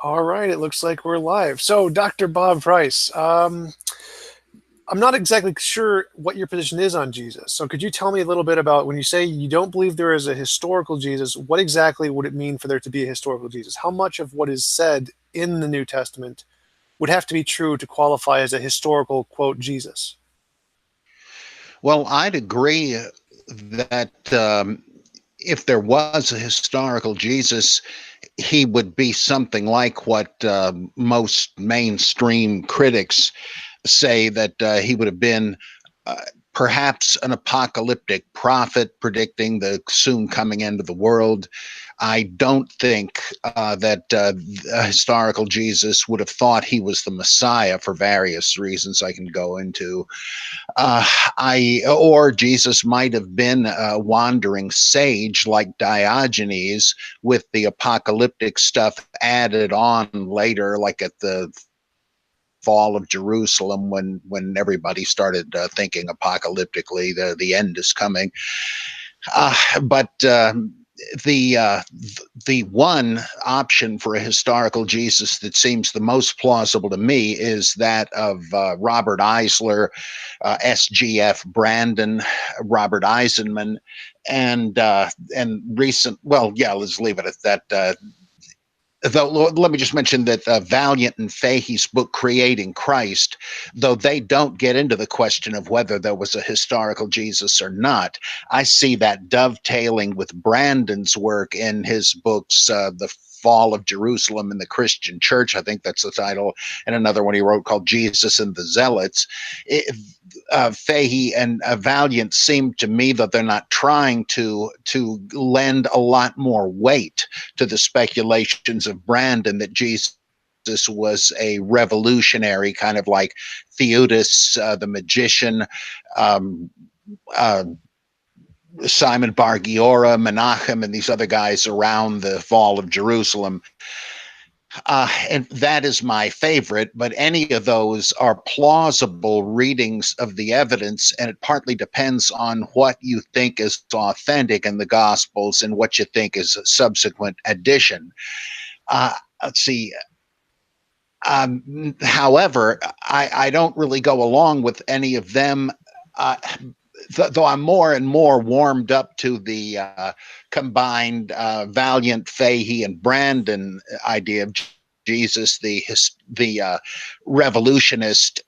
All right, it looks like we're live. So, Dr. Bob Price, I'm not exactly sure what your position is on Jesus. So, could you tell me a little bit about when you say you don't believe there is a historical Jesus, what exactly would it mean for there to be a historical Jesus? How much of what is said in the New Testament would have to be true to qualify as a historical, quote, Jesus? Well, I'd agree that if there was a historical Jesus, he would be something like what most mainstream critics say that he would have been. Uh, Perhaps an apocalyptic prophet predicting the soon coming end of the world. I don't think that a historical Jesus would have thought he was the Messiah for various reasons I can go into. Uh, or Jesus might have been a wandering sage like Diogenes, with the apocalyptic stuff added on later, like at the fall of Jerusalem, when everybody started thinking apocalyptically, the end is coming. But the one option for a historical Jesus that seems the most plausible to me is that of Robert Eisler, SGF Brandon, Robert Eisenman, and recent. Well, yeah, let's leave it at that. Though let me just mention that Valiant and Fahey's book Creating Christ, though they don't get into the question of whether there was a historical Jesus or not, I see that dovetailing with Brandon's work in his books, The Fall of Jerusalem and the Christian Church, I think that's the title, and another one he wrote called Jesus and the Zealots. Fahey and Valiant seem to me that they're not trying to lend a lot more weight to the speculations of Brandon that Jesus was a revolutionary, kind of like Theudas, the magician, um, uh, Simon Bar Giora, Menachem, and these other guys around the fall of Jerusalem. And that is my favorite, but any of those are plausible readings of the evidence, and it partly depends on what you think is authentic in the Gospels and what you think is a subsequent addition. Let's see. However, I don't really go along with any of them. Though I'm more and more warmed up to the combined Valiant, Fahey, and Brandon idea of Jesus, the revolutionist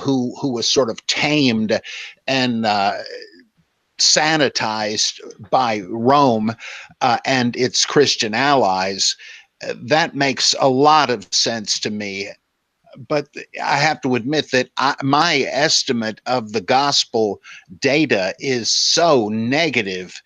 who was sort of tamed and sanitized by Rome and its Christian allies. That makes a lot of sense to me. But I have to admit that my estimate of the gospel data is so negative,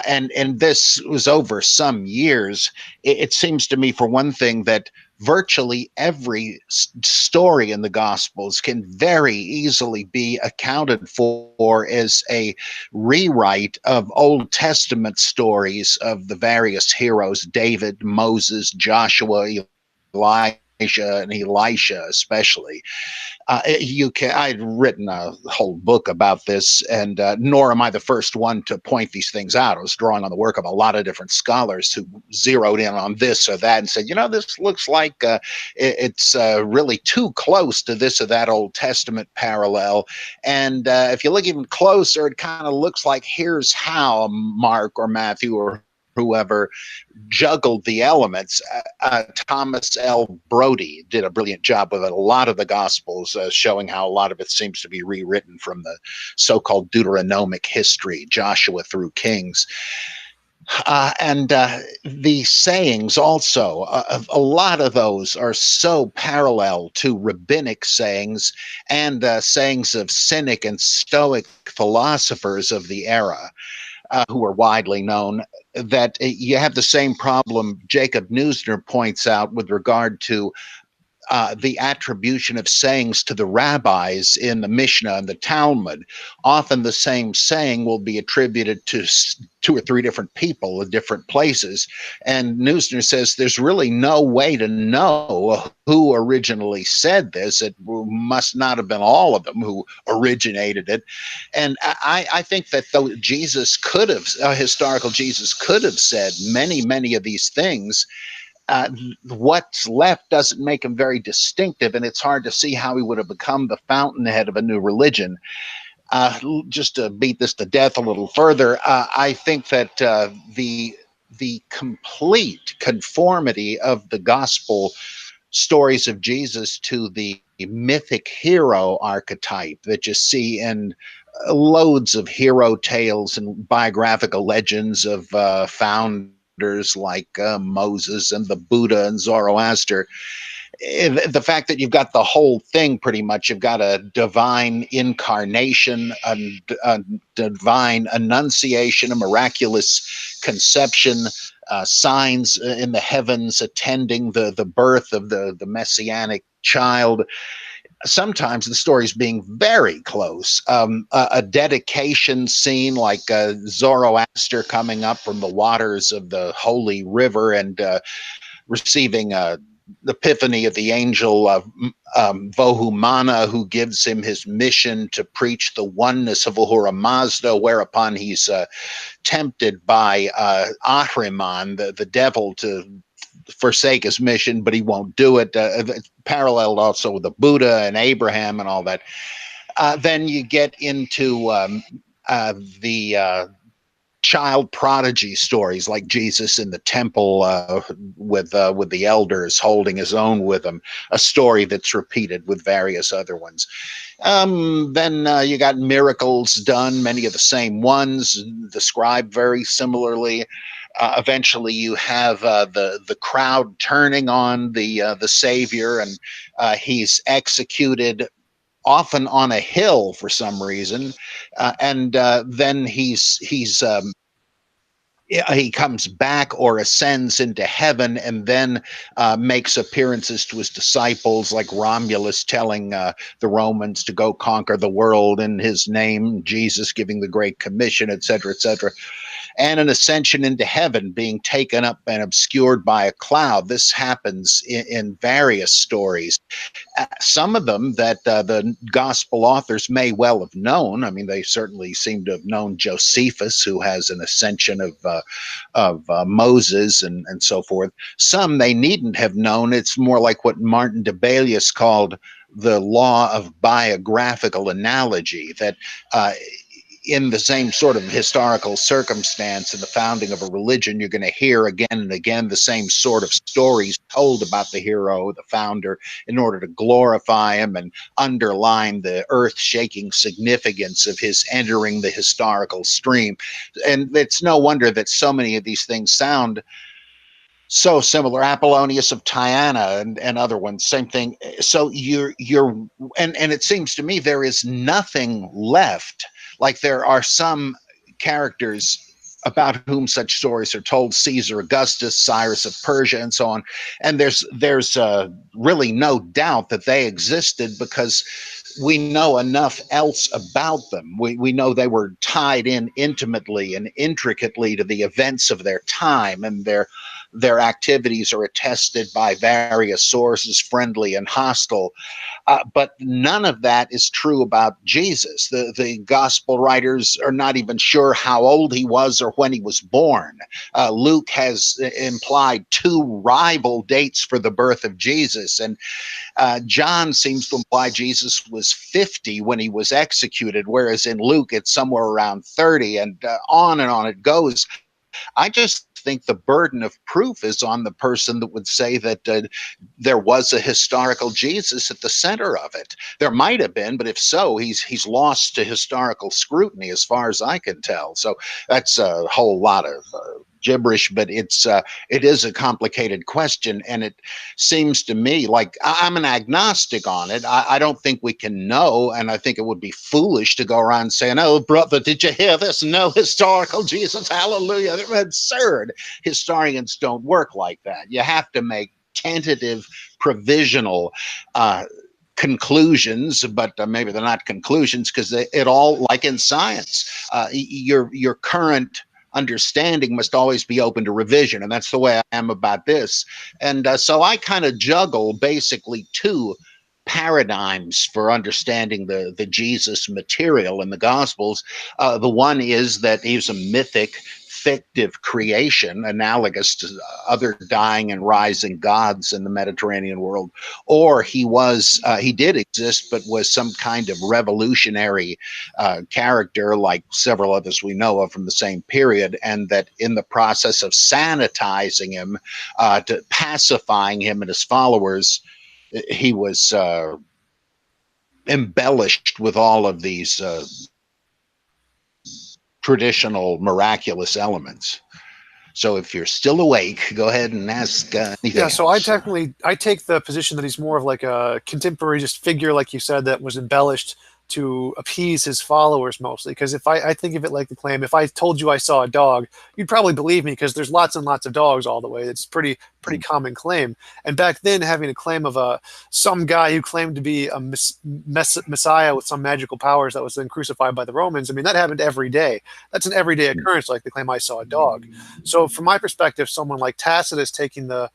and this was over some years. It seems to me, for one thing, that virtually every story in the gospels can very easily be accounted for as a rewrite of Old Testament stories of the various heroes: David, Moses, Joshua, Elijah, and Elisha, especially. I'd written a whole book about this, and nor am I the first one to point these things out. I was drawing on the work of a lot of different scholars who zeroed in on this or that and said, this looks like it's really too close to this or that Old Testament parallel. And if you look even closer, it kind of looks like here's how Mark or Matthew or whoever juggled the elements. Thomas L. Brody did a brilliant job with it. A lot of the Gospels, showing how a lot of it seems to be rewritten from the so-called Deuteronomic history, Joshua through Kings. And the sayings also, a lot of those are so parallel to rabbinic sayings and sayings of Cynic and Stoic philosophers of the era. Who are widely known, that you have the same problem Jacob Neusner points out with regard to the attribution of sayings to the rabbis in the Mishnah and the Talmud. Often the same saying will be attributed to two or three different people in different places. And Neusner says there's really no way to know who originally said this. It must not have been all of them who originated it. And I think that though Jesus could have, historical Jesus could have said many, many of these things, what's left doesn't make him very distinctive, and it's hard to see how he would have become the fountainhead of a new religion. Just to beat this to death a little further, I think that the complete conformity of the gospel stories of Jesus to the mythic hero archetype that you see in loads of hero tales and biographical legends of founders like Moses and the Buddha and Zoroaster. The fact that you've got the whole thing pretty much, you've got a divine incarnation, a divine annunciation, a miraculous conception, signs in the heavens attending the birth of the messianic child. Sometimes the stories being very close. A dedication scene like Zoroaster coming up from the waters of the holy river and receiving the epiphany of the angel of Vohumana, who gives him his mission to preach the oneness of Ahura Mazda, whereupon he's tempted by Ahriman, the devil, to forsake his mission, but he won't do it. Paralleled also with the Buddha and Abraham and all that. Then you get into the child prodigy stories like Jesus in the temple with the elders holding his own with them, a story that's repeated with various other ones. Then you got miracles done, many of the same ones, described very similarly. Eventually, you have the crowd turning on the Savior, and he's executed, often on a hill for some reason, and then he comes back or ascends into heaven, and then makes appearances to his disciples, like Romulus telling the Romans to go conquer the world in his name, Jesus giving the Great Commission, etc., etc., and an ascension into heaven, being taken up and obscured by a cloud. This happens in various stories. Some of them that the gospel authors may well have known. I mean, they certainly seem to have known Josephus, who has an ascension of Moses and so forth. Some they needn't have known. It's more like what Martin de Bailius called the law of biographical analogy, that in the same sort of historical circumstance in the founding of a religion, you're going to hear again and again the same sort of stories told about the hero, the founder, in order to glorify him and underline the earth-shaking significance of his entering the historical stream. And it's no wonder that so many of these things sound so similar. Apollonius of Tyana and other ones, same thing. So and it seems to me there is nothing left. Like there are some characters about whom such stories are told: Caesar Augustus, Cyrus of Persia, and so on. And there's really no doubt that they existed, because we know enough else about them. We know they were tied in intimately and intricately to the events of their time, and their activities are attested by various sources, friendly and hostile. But none of that is true about Jesus. The gospel writers are not even sure how old he was or when he was born. Luke has implied two rival dates for the birth of Jesus, and John seems to imply Jesus was 50 when he was executed, whereas in Luke it's somewhere around 30, and on it goes. I just think the burden of proof is on the person that would say that there was a historical Jesus at the center of it. There might have been, but if so, he's lost to historical scrutiny, as far as I can tell. So that's a whole lot of gibberish, but it is a complicated question, and it seems to me like I'm an agnostic on it. I don't think we can know, and I think it would be foolish to go around saying, "Oh, brother, did you hear this? No historical Jesus, hallelujah!" They're absurd. Historians don't work like that. You have to make tentative, provisional conclusions, but maybe they're not conclusions, because it all, like in science, your current understanding must always be open to revision, and that's the way I am about this. And so I kind of juggle basically two paradigms for understanding the Jesus material in the Gospels. The one is that he's a mythic fictive creation analogous to other dying and rising gods in the Mediterranean world, or he did exist but was some kind of revolutionary character like several others we know of from the same period, and that in the process of sanitizing him, to pacifying him and his followers, he was embellished with all of these traditional miraculous elements. So if you're still awake, go ahead and ask anything Yeah, so else. I take the position that he's more of like a contemporary just figure, like you said, that was embellished to appease his followers mostly. Because if I think of it like the claim, if I told you I saw a dog, you'd probably believe me because there's lots and lots of dogs all the way. It's pretty common claim. And back then, having a claim of some guy who claimed to be a messiah with some magical powers that was then crucified by the Romans, I mean, that happened every day. That's an everyday occurrence, like the claim I saw a dog. So from my perspective, someone like Tacitus taking the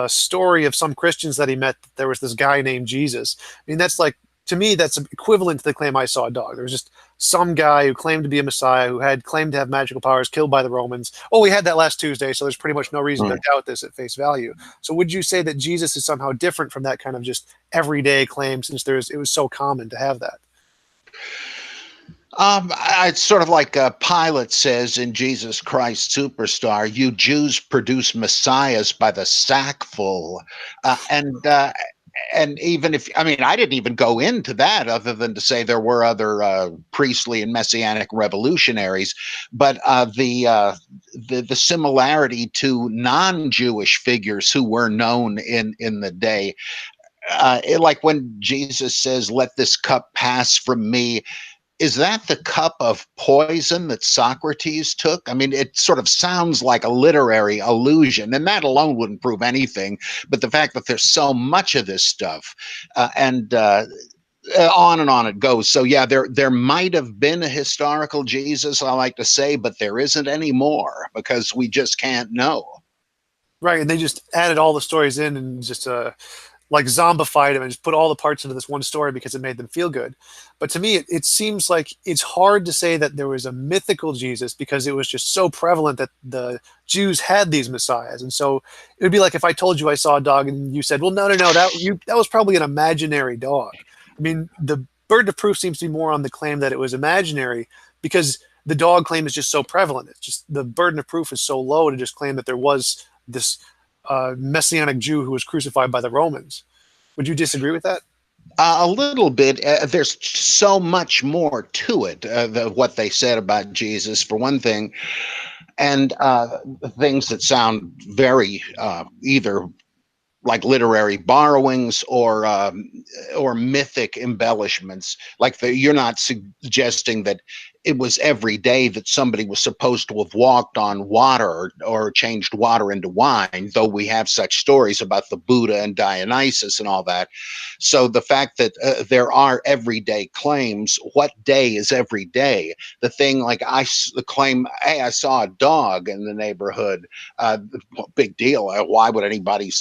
story of some Christians that he met, that there was this guy named Jesus. I mean, that's like, to me, that's equivalent to the claim I saw a dog. There was just some guy who claimed to be a messiah, who had claimed to have magical powers, killed by the Romans. Oh, we had that last Tuesday, so there's pretty much no reason to doubt this at face value. So would you say that Jesus is somehow different from that kind of just everyday claim, since it was so common to have that? It's sort of like Pilate says in Jesus Christ Superstar, you Jews produce messiahs by the sackful. And even if, I mean, I didn't even go into that other than to say there were other priestly and messianic revolutionaries, but the similarity to non-Jewish figures who were known in the day, like when Jesus says, "Let this cup pass from me." Is that the cup of poison that Socrates took? I mean, it sort of sounds like a literary allusion, and that alone wouldn't prove anything. But the fact that there's so much of this stuff, and on and on it goes. So yeah, there might have been a historical Jesus, I like to say, but there isn't anymore because we just can't know. Right, and they just added all the stories in and just like zombified him and just put all the parts into this one story because it made them feel good. But to me, it seems like it's hard to say that there was a mythical Jesus because it was just so prevalent that the Jews had these messiahs. And so it would be like if I told you I saw a dog and you said, well, no, that was probably an imaginary dog. I mean, the burden of proof seems to be more on the claim that it was imaginary because the dog claim is just so prevalent. It's just the burden of proof is so low to just claim that there was this messianic Jew who was crucified by the Romans. Would you disagree with that? A little bit. There's so much more to it, what they said about Jesus, for one thing, and things that sound very either like literary borrowings or mythic embellishments. Like you're not suggesting that it was every day that somebody was supposed to have walked on water or changed water into wine, though we have such stories about the Buddha and Dionysus and all that. So the fact that there are everyday claims, what day is every day? The thing like the claim, hey, I saw a dog in the neighborhood. Big deal. Why would anybody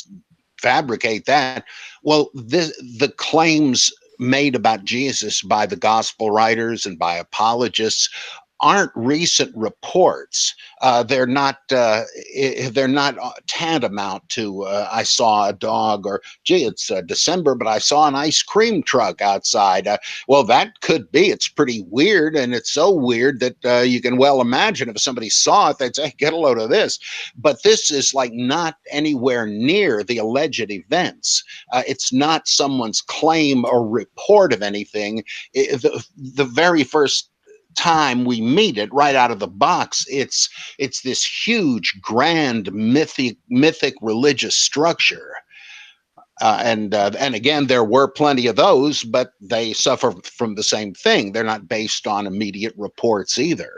fabricate that? Well, the claims made about Jesus by the gospel writers and by apologists aren't recent reports. They're not tantamount to I saw a dog, or gee, it's December, but I saw an ice cream truck outside. Well, that could be. It's pretty weird, and it's so weird that you can well imagine if somebody saw it, they'd say, "Get a load of this." But this is like not anywhere near the alleged events. It's not someone's claim or report of anything. The very first time we meet it right out of the box, it's this huge, grand, mythic religious structure. And again, there were plenty of those, but they suffer from the same thing. They're not based on immediate reports either.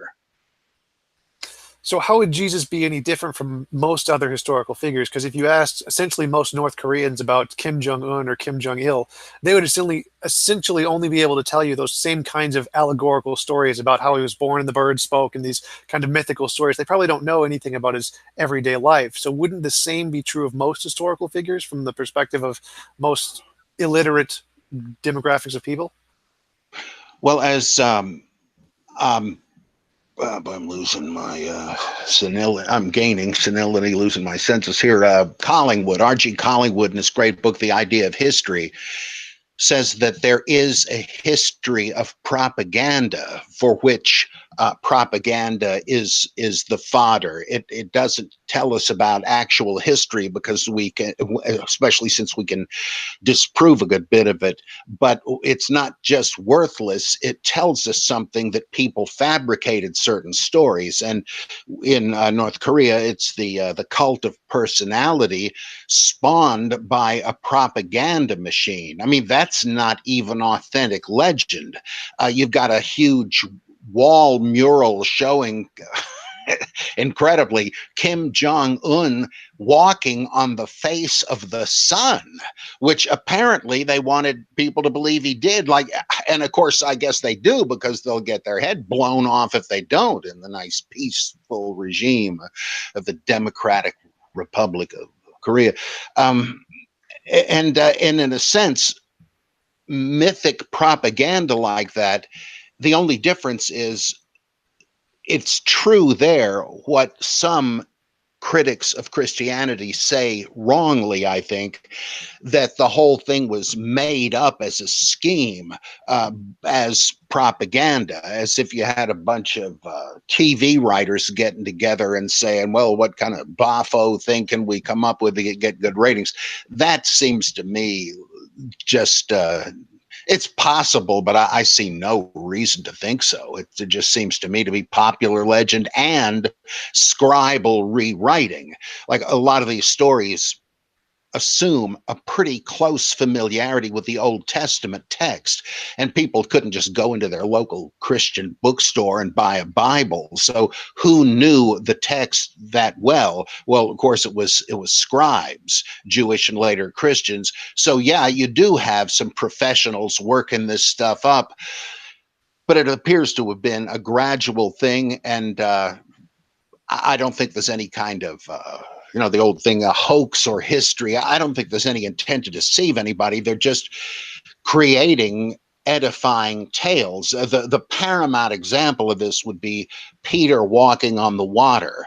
So how would Jesus be any different from most other historical figures? Because if you asked essentially most North Koreans about Kim Jong-un or Kim Jong-il, they would essentially only be able to tell you those same kinds of allegorical stories about how he was born and the bird spoke and these kind of mythical stories. They probably don't know anything about his everyday life. So wouldn't the same be true of most historical figures from the perspective of most illiterate demographics of people? Well, as I'm losing my senility. I'm gaining senility, losing my senses here. Collingwood, R.G. Collingwood, in his great book, The Idea of History, says that there is a history of propaganda for which propaganda is the fodder. It doesn't tell us about actual history because we can, especially since we can disprove a good bit of it, but it's not just worthless. It tells us something that people fabricated certain stories. And in North Korea, it's the cult of personality spawned by a propaganda machine. I mean, that's not even authentic legend. You've got a huge wall mural showing incredibly Kim Jong-un walking on the face of the sun, which apparently they wanted people to believe he did. Like, and of course, I guess they do, because they'll get their head blown off if they don't in the nice peaceful regime of the Democratic Republic of Korea. And in a sense, mythic propaganda like that, the only difference is it's true there what some critics of Christianity say wrongly, I think, that the whole thing was made up as a scheme, as propaganda, as if you had a bunch of TV writers getting together and saying, well, what kind of boffo thing can we come up with to get good ratings? That seems to me just it's possible, but I see no reason to think so. It just seems to me to be popular legend and scribal rewriting. Like, a lot of these stories assume a pretty close familiarity with the Old Testament text, and people couldn't just go into their local Christian bookstore and buy a Bible. So who knew the text that well? Well, of course, it was scribes, Jewish and later Christians. So yeah, you do have some professionals working this stuff up, but it appears to have been a gradual thing, and I don't think there's any kind of the old thing, a hoax or history. I don't think there's any intent to deceive anybody. They're just creating edifying tales. The paramount example of this would be Peter walking on the water.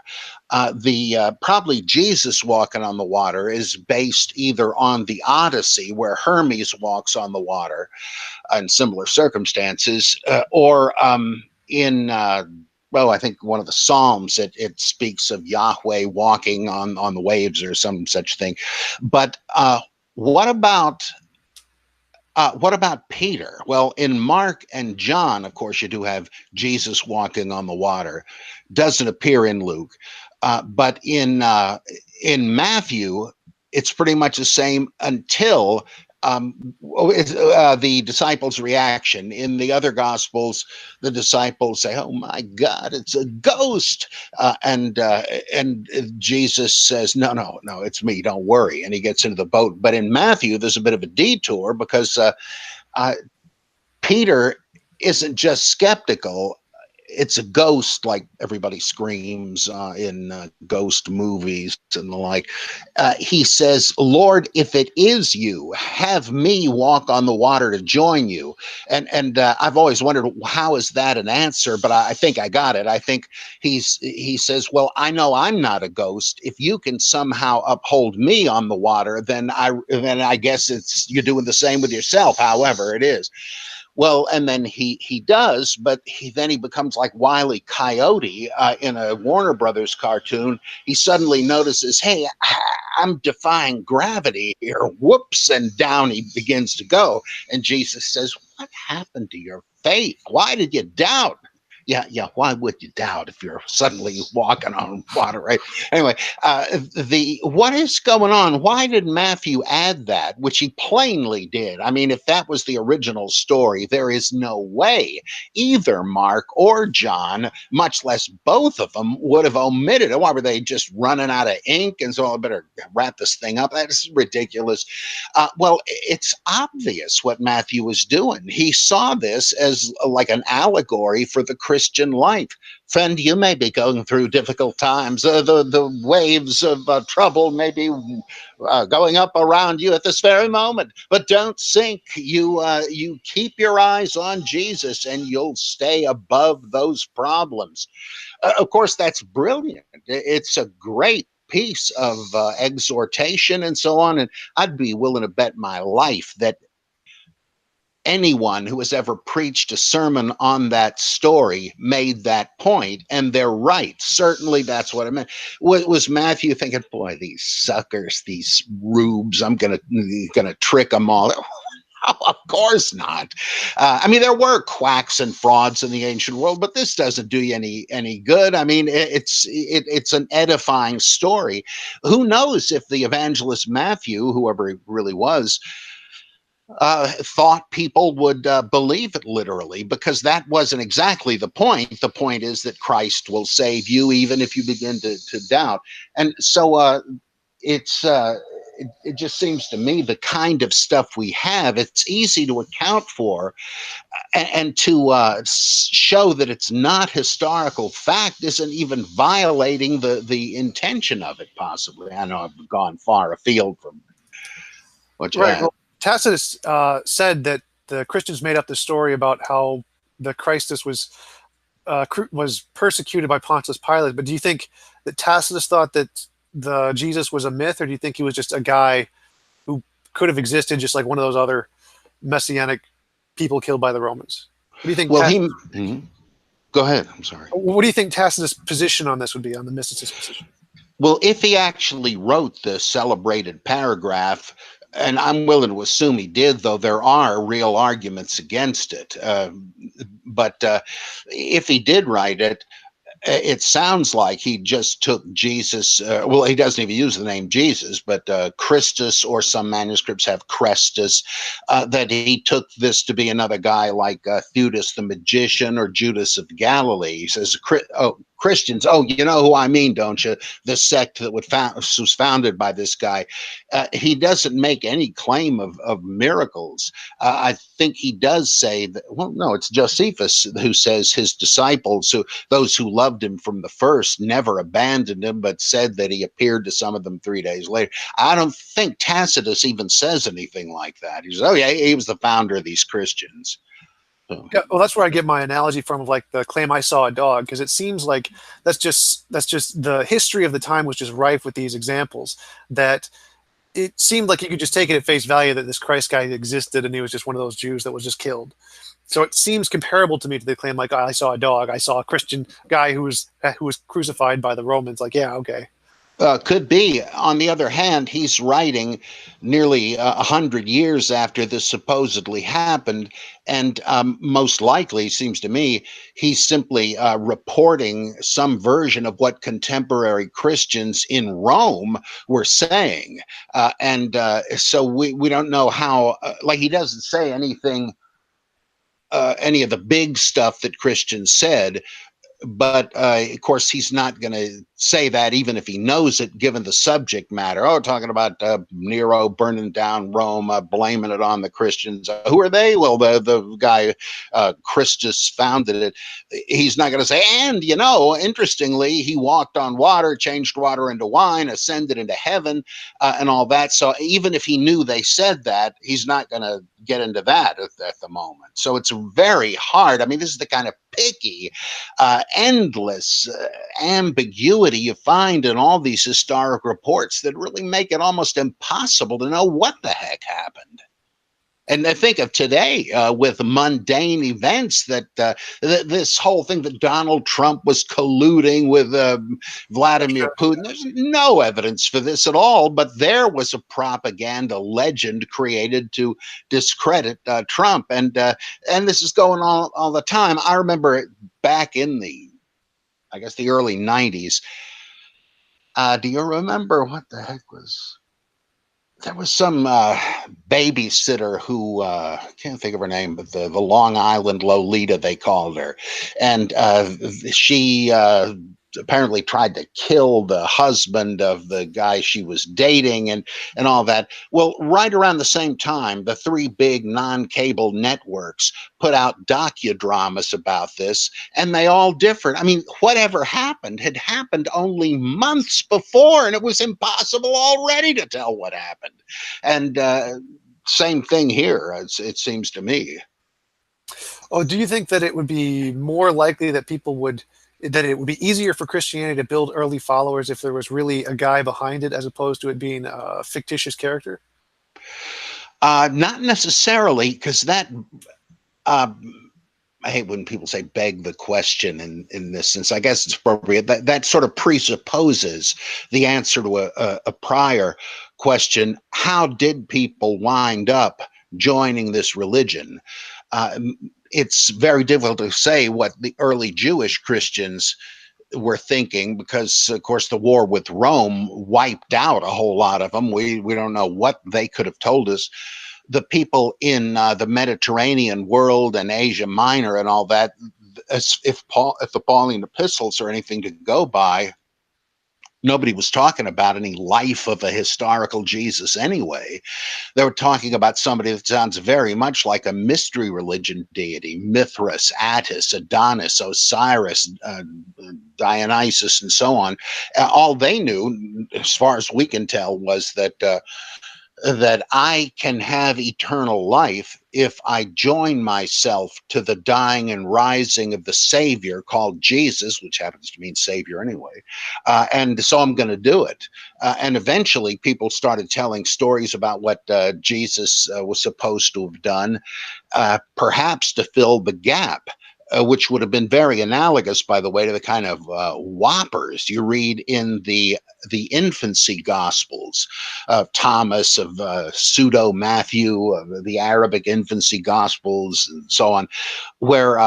The probably Jesus walking on the water is based either on the Odyssey, where Hermes walks on the water in similar circumstances, or in well, I think one of the Psalms, it speaks of Yahweh walking on the waves or some such thing. But what about Peter? Well, in Mark and John, of course, you do have Jesus walking on the water. Doesn't appear in Luke, but in Matthew, it's pretty much the same until the disciples' reaction. In the other Gospels, the disciples say, "Oh my God, it's a ghost," and Jesus says, "No, no, no, it's me. Don't worry." And he gets into the boat. But in Matthew, there's a bit of a detour, because Peter isn't just skeptical. It's a ghost, like everybody screams in ghost movies and the like. He says, "Lord, if it is you, have me walk on the water to join you." And I've always wondered, how is that an answer? But I think I got it. I think he says, "Well, I know I'm not a ghost. If you can somehow uphold me on the water, then I guess you're doing the same with yourself, however it is." Well, and then he does, but then he becomes like Wile E. Coyote in a Warner Brothers cartoon. He suddenly notices, hey, I'm defying gravity here. Whoops, and down he begins to go. And Jesus says, "What happened to your faith? Why did you doubt?" Yeah. Why would you doubt if you're suddenly walking on water, right? Anyway, what is going on? Why did Matthew add that, which he plainly did? I mean, if that was the original story, there is no way either Mark or John, much less both of them, would have omitted it. Why were they just running out of ink? And so I better wrap this thing up. That's ridiculous. Well, it's obvious what Matthew was doing. He saw this as like an allegory for the Christian life. Friend, you may be going through difficult times. The waves of trouble may be going up around you at this very moment, but don't sink. You keep your eyes on Jesus, and you'll stay above those problems. Of course, that's brilliant. It's a great piece of exhortation and so on. And I'd be willing to bet my life that anyone who has ever preached a sermon on that story made that point, and they're right. Certainly, that's what I meant. Was Matthew thinking, "Boy, these suckers, these rubes, I'm gonna trick them all"? Of course not. I mean, there were quacks and frauds in the ancient world, but this doesn't do you any good. I mean, it's an edifying story. Who knows if the evangelist Matthew, whoever he really was, thought people would believe it literally, because that wasn't exactly the point. The point is that Christ will save you even if you begin to doubt. And so it just seems to me the kind of stuff we have, it's easy to account for, and to show that it's not historical fact isn't even violating the intention of it, possibly. I know I've gone far afield from what you Right. had. Well, Tacitus said that the Christians made up the story about how the Christus was persecuted by Pontius Pilate. But do you think that Tacitus thought that the Jesus was a myth, or do you think he was just a guy who could have existed just like one of those other messianic people killed by the Romans? What do you think? Well, go ahead. I'm sorry. What do you think Tacitus' position on this would be, on the mysticism position? Well, if he actually wrote the celebrated paragraph, and I'm willing to assume he did, though there are real arguments against it. But if he did write it, it sounds like he just took Jesus. Well, he doesn't even use the name Jesus, but Christus, or some manuscripts have Crestus, that he took this to be another guy like Theudas the magician or Judas of Galilee. He says, Christians, oh, you know who I mean, don't you? The sect that was founded by this guy. He doesn't make any claim of miracles. I think he does say that, well, no, it's Josephus who says his disciples, those who loved him from the first, never abandoned him, but said that he appeared to some of them 3 days later. I don't think Tacitus even says anything like that. He says, oh, yeah, he was the founder of these Christians. Yeah, well, that's where I get my analogy from, of like the claim "I saw a dog," because it seems like that's just the history of the time was just rife with these examples. That it seemed like you could just take it at face value that this Christ guy existed and he was just one of those Jews that was just killed. So it seems comparable to me to the claim like, "I saw a dog, I saw a Christian guy who was crucified by the Romans." Like, yeah, okay. Could be. On the other hand, he's writing nearly 100 years after this supposedly happened, and most likely, seems to me, he's simply reporting some version of what contemporary Christians in Rome were saying. So we don't know how, like, he doesn't say anything, any of the big stuff that Christians said. But of course, he's not going to say that even if he knows it, given the subject matter. Oh, talking about Nero burning down Rome, blaming it on the Christians. Who are they? Well, the guy, Christus, founded it. He's not going to say, and, you know, interestingly, he walked on water, changed water into wine, ascended into heaven, and all that. So even if he knew they said that, he's not going to get into that at the moment. So it's very hard. I mean, this is the kind of picky, endless ambiguity you find in all these historic reports that really make it almost impossible to know what the heck happened. And I think of today with mundane events that this whole thing that Donald Trump was colluding with Vladimir Putin. There's no evidence for this at all, but there was a propaganda legend created to discredit Trump. And this is going on all the time. I remember back in the early 90s. Do you remember what the heck was? There was some babysitter who, I can't think of her name, but the Long Island Lolita, they called her. And she apparently tried to kill the husband of the guy she was dating and all that. Well, right around the same time, the three big non-cable networks put out docudramas about this, and they all differed. I mean, whatever happened had happened only months before, and it was impossible already to tell what happened. And same thing here, it seems to me. Oh, do you think that it would be more likely that that it would be easier for Christianity to build early followers if there was really a guy behind it as opposed to it being a fictitious character? Not necessarily, because that uh, I hate when people say beg the question in this sense. I guess it's appropriate. That sort of presupposes the answer to a prior question. How did people wind up joining this religion? Uh, it's very difficult to say what the early Jewish Christians were thinking, because of course the war with Rome wiped out a whole lot of them. We don't know what they could have told us. The people in the Mediterranean world and Asia Minor and all that, if the Pauline epistles are anything to go by, nobody was talking about any life of a historical Jesus anyway. They were talking about somebody that sounds very much like a mystery religion deity: Mithras, Attis, Adonis, Osiris, Dionysus, and so on. All they knew, as far as we can tell, was that I can have eternal life if I join myself to the dying and rising of the Savior called Jesus, which happens to mean Savior anyway. And so I'm going to do it. And eventually people started telling stories about what Jesus was supposed to have done, perhaps to fill the gap. Which would have been very analogous, by the way, to the kind of whoppers you read in the infancy gospels of Thomas, of pseudo Matthew, of the Arabic infancy gospels, and so on, where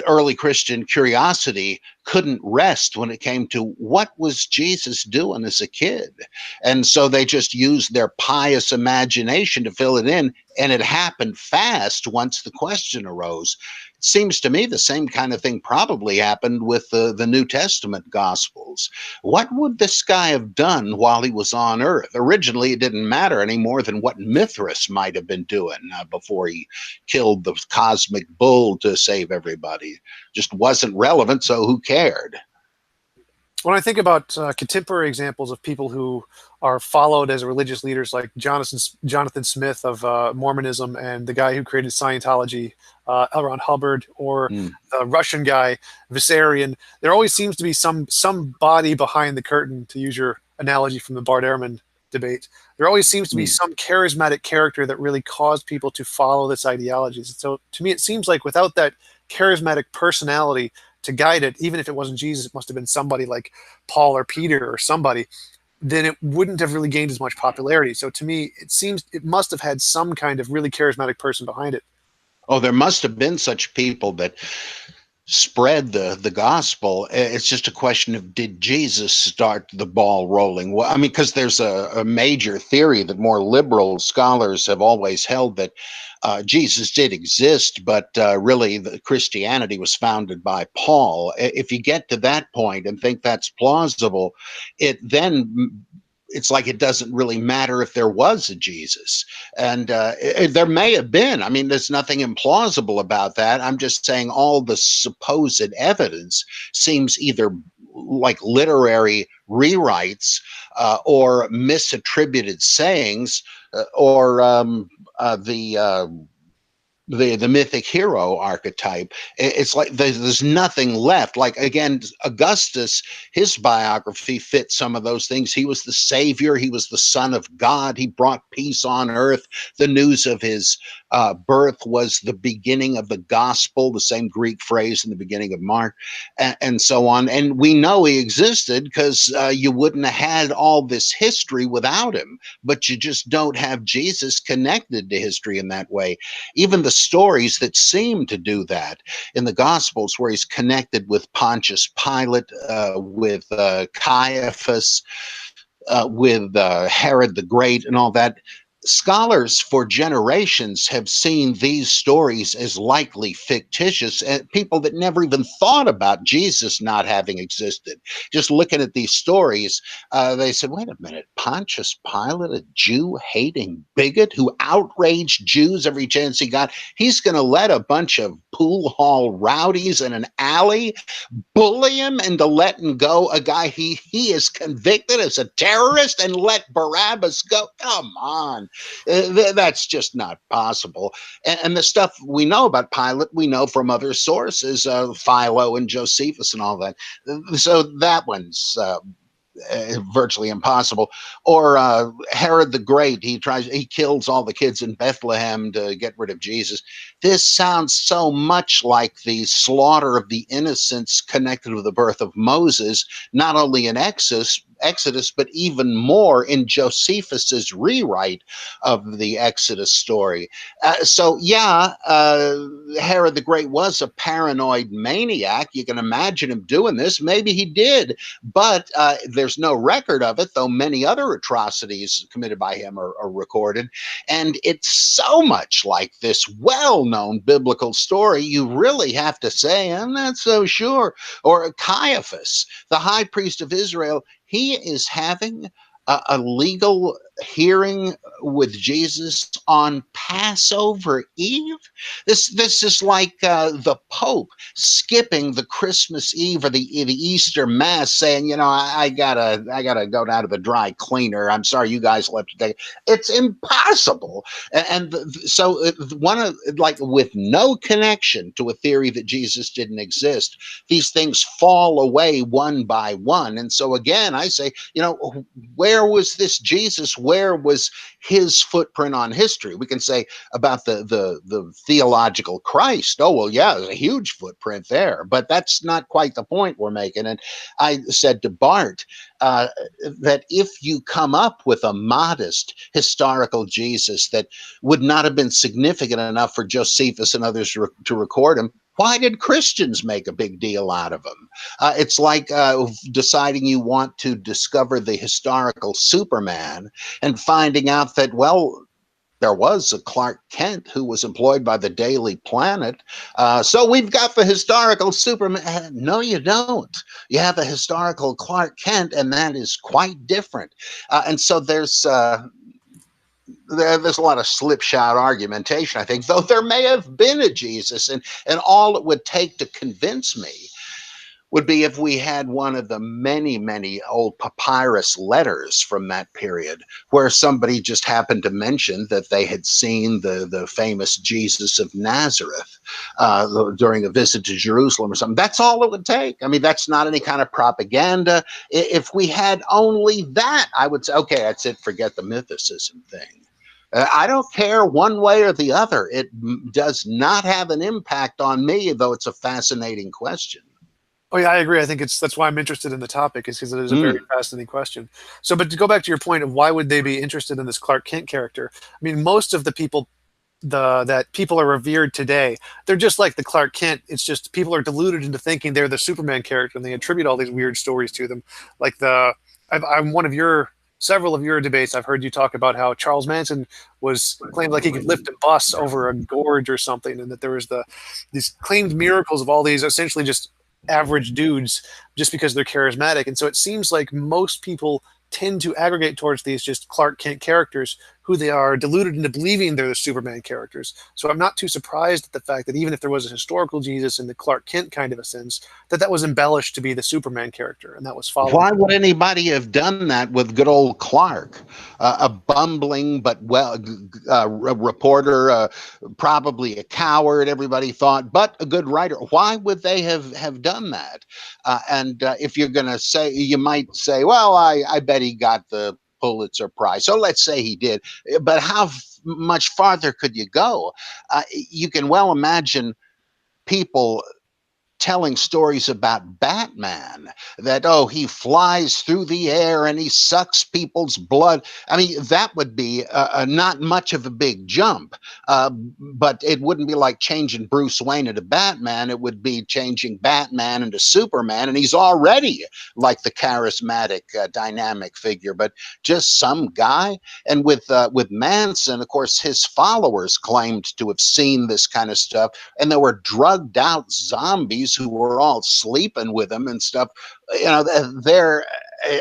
early Christian curiosity couldn't rest when it came to what was Jesus doing as a kid. And so they just used their pious imagination to fill it in, and it happened fast once the question arose. It seems to me the same kind of thing probably happened with the New Testament Gospels. What would this guy have done while he was on earth? Originally, it didn't matter any more than what Mithras might have been doing before he killed the cosmic bull to save everybody. Just wasn't relevant, so who cared? When I think about contemporary examples of people who are followed as religious leaders, like Jonathan Smith of Mormonism, and the guy who created Scientology, L. Ron Hubbard, or Mm. the Russian guy Vissarion, there always seems to be some body behind the curtain, to use your analogy from the Bart Ehrman debate. There always seems to be some charismatic character that really caused people to follow this ideology. So to me, it seems like without that charismatic personality to guide it, even if it wasn't Jesus, it must have been somebody like Paul or Peter or somebody, then it wouldn't have really gained as much popularity. So to me, it seems it must have had some kind of really charismatic person behind it. Oh, there must have been such people that spread the gospel. It's just a question of, did Jesus start the ball rolling? Well, I mean, because there's a major theory that more liberal scholars have always held, that Jesus did exist, but really the Christianity was founded by Paul. If you get to that point and think that's plausible, it's like it doesn't really matter if there was a Jesus. And there may have been. I mean, there's nothing implausible about that. I'm just saying all the supposed evidence seems either like literary rewrites or misattributed sayings, or the mythic hero archetype. It's like there's nothing left. Like, again, Augustus, his biography fits some of those things. He was the savior. He was the son of God. He brought peace on earth. The news of his birth was the beginning of the gospel, the same Greek phrase in the beginning of Mark, and so on. And we know he existed because you wouldn't have had all this history without him. But you just don't have Jesus connected to history in that way. Even the stories that seem to do that in the Gospels, where he's connected with Pontius Pilate, with Caiaphas, with Herod the Great, and all that, scholars for generations have seen these stories as likely fictitious, and people that never even thought about Jesus not having existed. Just looking at these stories, they said, wait a minute, Pontius Pilate, a Jew hating bigot who outraged Jews every chance he got, he's going to let a bunch of pool hall rowdies in an alley bully him into letting go a guy he is convicted as a terrorist and let Barabbas go? Come on. That's just not possible. And the stuff we know about Pilate, we know from other sources, Philo and Josephus and all that. So that one's virtually impossible. Or Herod the Great, he kills all the kids in Bethlehem to get rid of Jesus. This sounds so much like the slaughter of the innocents connected with the birth of Moses, not only in Exodus, but even more in Josephus's rewrite of the Exodus story. So yeah, Herod the Great was a paranoid maniac. You can imagine him doing this. Maybe he did, but there's no record of it, though many other atrocities committed by him are recorded. And it's so much like this well-known biblical story, you really have to say, I'm not so sure. Or Caiaphas, the high priest of Israel, he is having a legal hearing with Jesus on Passover Eve. This is like the Pope skipping the Christmas Eve or the Easter Mass, saying, I gotta go down to the dry cleaner. I'm sorry, you guys will have to take it. It's impossible. And so one of, like, with no connection to a theory that Jesus didn't exist, these things fall away one by one. And so again, I say, where was this Jesus? Where was his footprint on history? We can say about the theological Christ. Oh, well, yeah, there's a huge footprint there, but that's not quite the point we're making. And I said to Bart that if you come up with a modest historical Jesus that would not have been significant enough for Josephus and others to record him, why did Christians make a big deal out of him? It's like deciding you want to discover the historical Superman and finding out that, well, there was a Clark Kent who was employed by the Daily Planet. So we've got the historical Superman. No, you don't. You have a historical Clark Kent, and that is quite different. And so there's a lot of slipshod argumentation, I think, though there may have been a Jesus, and all it would take to convince me would be if we had one of the many, many old papyrus letters from that period where somebody just happened to mention that they had seen the famous Jesus of Nazareth during a visit to Jerusalem or something. That's all it would take. I mean, that's not any kind of propaganda. If we had only that, I would say, okay, that's it, forget the mythicism thing. I don't care one way or the other. It does not have an impact on me, though it's a fascinating question. Oh yeah, I agree. I think that's why I'm interested in the topic, is because it is a very fascinating question. So, but to go back to your point of why would they be interested in this Clark Kent character? I mean, most of the people that people are revered today, they're just like the Clark Kent. It's just people are deluded into thinking they're the Superman character, and they attribute all these weird stories to them. Like I'm one of several of your debates. I've heard you talk about how Charles Manson was claimed like he could lift a bus over a gorge or something, and that there was these claimed miracles of all these essentially just average dudes just because they're charismatic. And so it seems like most people tend to aggregate towards these just Clark Kent characters who they are deluded into believing they're the Superman characters. So I'm not too surprised at the fact that even if there was a historical Jesus in the Clark Kent kind of a sense, that was embellished to be the Superman character, and that was followed. Why would anybody have done that with good old Clark, a bumbling but a reporter, probably a coward, everybody thought, but a good writer? Why would they have done that? And if you're going to say, you might say, well, I bet he got the Pulitzer Prize. So let's say he did, but how much farther could you go? You can well imagine people telling stories about Batman, that, oh, he flies through the air and he sucks people's blood. I mean, that would be not much of a big jump, but it wouldn't be like changing Bruce Wayne into Batman. It would be changing Batman into Superman, and he's already like the charismatic, dynamic figure, but just some guy. And with Manson, of course, his followers claimed to have seen this kind of stuff, and there were drugged out zombies who were all sleeping with him and stuff. You know,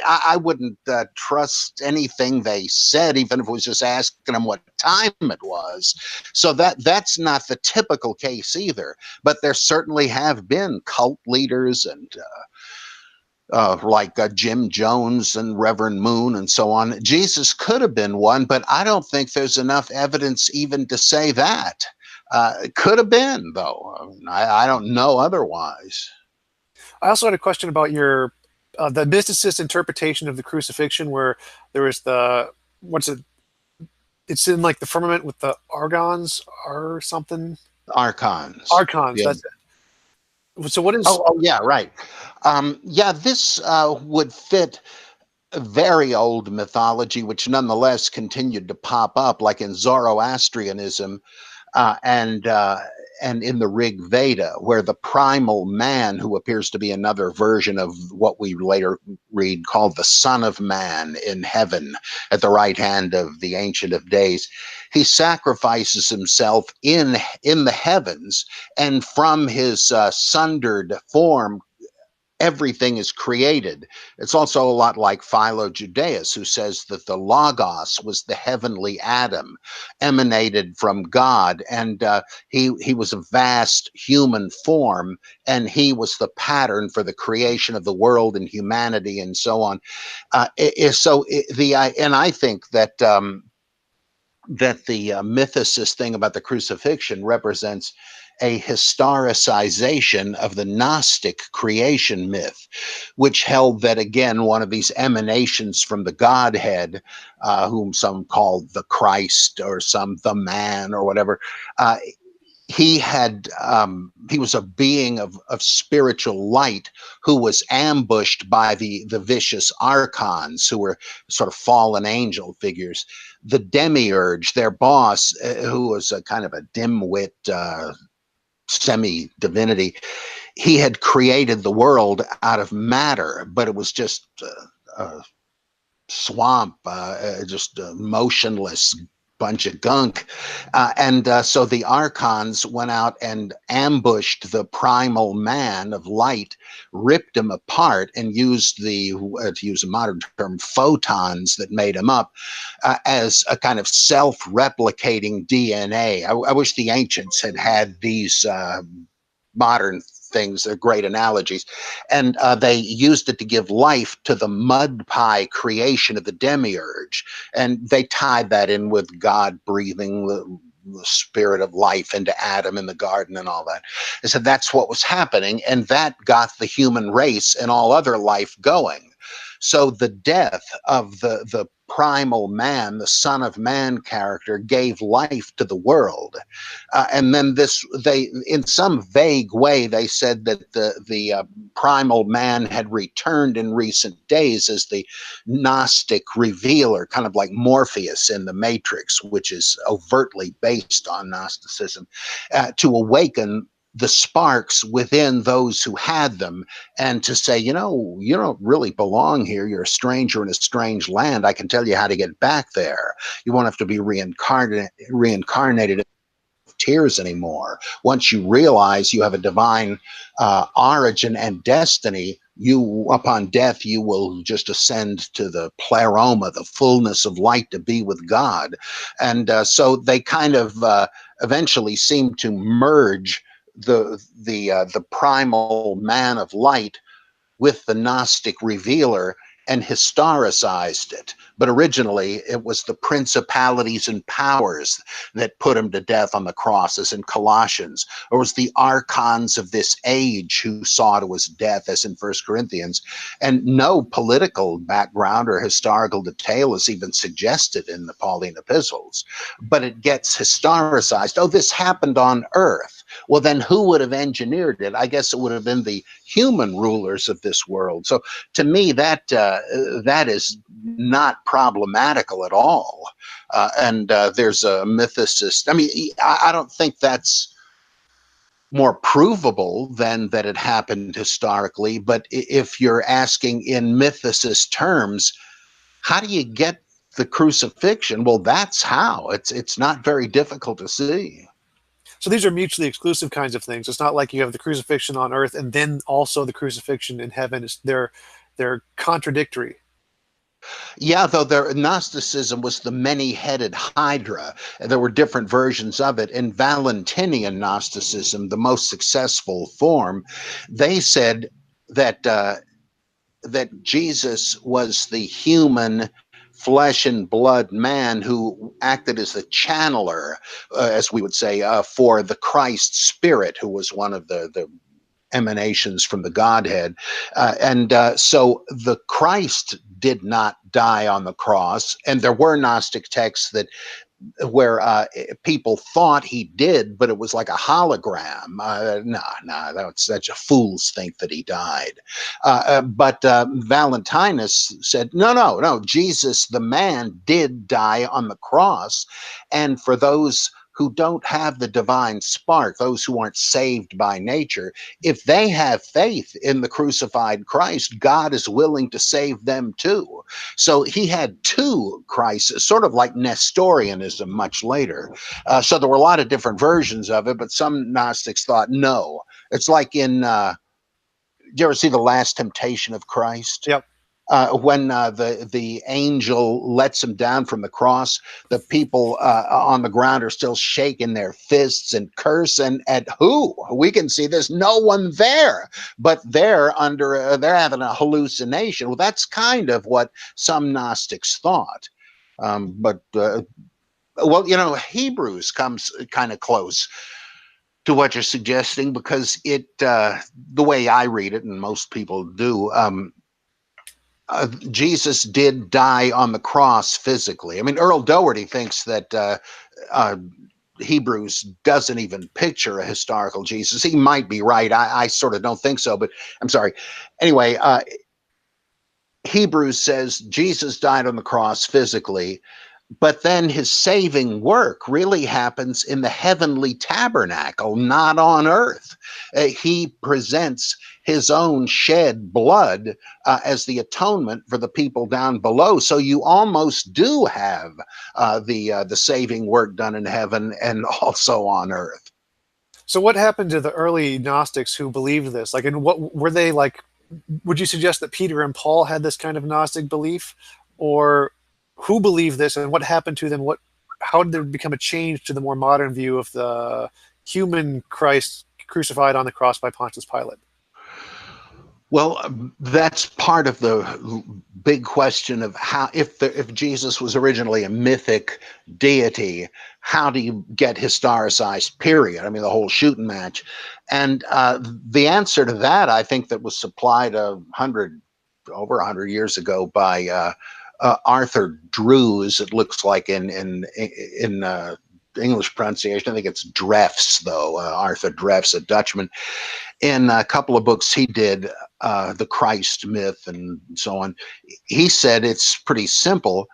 I wouldn't trust anything they said, even if it was just asking them what time it was. So that's not the typical case either. But there certainly have been cult leaders and like Jim Jones and Reverend Moon and so on. Jesus could have been one, but I don't think there's enough evidence even to say that. It could have been, though. I don't know otherwise. I also had a question about your the mysticist interpretation of the crucifixion, where there was the what's it? It's in like the firmament with the argons or something. Archons. Archons. Yeah. That's it. So what is? Oh, yeah, right. Yeah, this would fit very old mythology, which nonetheless continued to pop up, like in Zoroastrianism. And in the Rig Veda, where the primal man, who appears to be another version of what we later read called the Son of Man in heaven at the right hand of the Ancient of Days, he sacrifices himself in the heavens, and from his sundered form everything is created. It's also a lot like Philo Judaeus, who says that the Logos was the heavenly Adam, emanated from God, and he was a vast human form, and he was the pattern for the creation of the world and humanity, and so on. And I think that the mythicist thing about the crucifixion represents a historicization of the Gnostic creation myth, which held that, again, one of these emanations from the Godhead, whom some called the Christ or some the man or whatever, he was a being of spiritual light who was ambushed by the vicious archons, who were sort of fallen angel figures. The demiurge, their boss, who was a kind of a dimwit semi divinity, he had created the world out of matter, but it was just a swamp, just motionless bunch of gunk. So the archons went out and ambushed the primal man of light, ripped him apart, and used to use a modern term, photons that made him up as a kind of self-replicating DNA. I wish the ancients had these modern things. They're great analogies. And they used it to give life to the mud pie creation of the demiurge. And they tied that in with God breathing the spirit of life into Adam in the garden and all that. They said that's what was happening. And that got the human race and all other life going. So the death of the primal man, the Son of Man character, gave life to the world. And then in some vague way, they said that the primal man had returned in recent days as the Gnostic revealer, kind of like Morpheus in the Matrix, which is overtly based on Gnosticism, to awaken the sparks within those who had them, and to say, you don't really belong here. You're a stranger in a strange land. I can tell you how to get back there. You won't have to be reincarnated tears anymore. Once you realize you have a divine origin and destiny, upon death, you will just ascend to the pleroma, the fullness of light, to be with God. And so they kind of eventually seem to merge the primal man of light with the Gnostic revealer and historicized it. But originally, it was the principalities and powers that put him to death on the cross, as in Colossians, or it was the archons of this age who saw to his death, as in First Corinthians. And no political background or historical detail is even suggested in the Pauline epistles, but it gets historicized. Oh, this happened on earth. Well, then who would have engineered it? I guess it would have been the human rulers of this world. So to me, that is not problematical at all. And there's a mythicist. I mean, I don't think that's more provable than that it happened historically. But if you're asking in mythicist terms, how do you get the crucifixion? Well, that's how. It's not very difficult to see. So these are mutually exclusive kinds of things. It's not like you have the crucifixion on earth and then also the crucifixion in heaven. They're contradictory. Yeah, though their Gnosticism was the many-headed Hydra, and there were different versions of it. In Valentinian Gnosticism, the most successful form, they said that that Jesus was the human flesh and blood man who acted as the channeler, as we would say, for the Christ spirit, who was one of the emanations from the Godhead. So the Christ did not die on the cross. And there were Gnostic texts that where people thought he did, but it was like a hologram. That's such a fools think that he died. But Valentinus said, no, Jesus, the man, did die on the cross. And for those who don't have the divine spark, those who aren't saved by nature, if they have faith in the crucified Christ, God is willing to save them too. So he had two Christs, sort of like Nestorianism much later. So there were a lot of different versions of it, but some Gnostics thought no. It's like did you ever see The Last Temptation of Christ? Yep. When the angel lets him down from the cross, the people on the ground are still shaking their fists and cursing at who? We can see there's no one there, but they're having a hallucination. Well, that's kind of what some Gnostics thought. Hebrews comes kind of close to what you're suggesting, because the way I read it, and most people do, Jesus did die on the cross physically. I mean, Earl Doherty thinks that Hebrews doesn't even picture a historical Jesus. He might be right. I sort of don't think so, but I'm sorry. Anyway, Hebrews says Jesus died on the cross physically, but then his saving work really happens in the heavenly tabernacle, not on earth. He presents his own shed blood as the atonement for the people down below. So you almost do have the saving work done in heaven and also on earth. So what happened to the early Gnostics who believed this? Like, and what were they like? Would you suggest that Peter and Paul had this kind of Gnostic belief, or who believed this, and what happened to them? How did there become a change to the more modern view of the human Christ crucified on the cross by Pontius Pilate? Well, that's part of the big question of how, if Jesus was originally a mythic deity, how do you get historicized, period? I mean, the whole shooting match. And the answer to that, I think, that was supplied over 100 years ago by Arthur Drews. It looks like in English pronunciation, I think it's Drefts, though. Arthur Drefts, a Dutchman. In a couple of books he did, The Christ Myth and so on, he said it's pretty simple.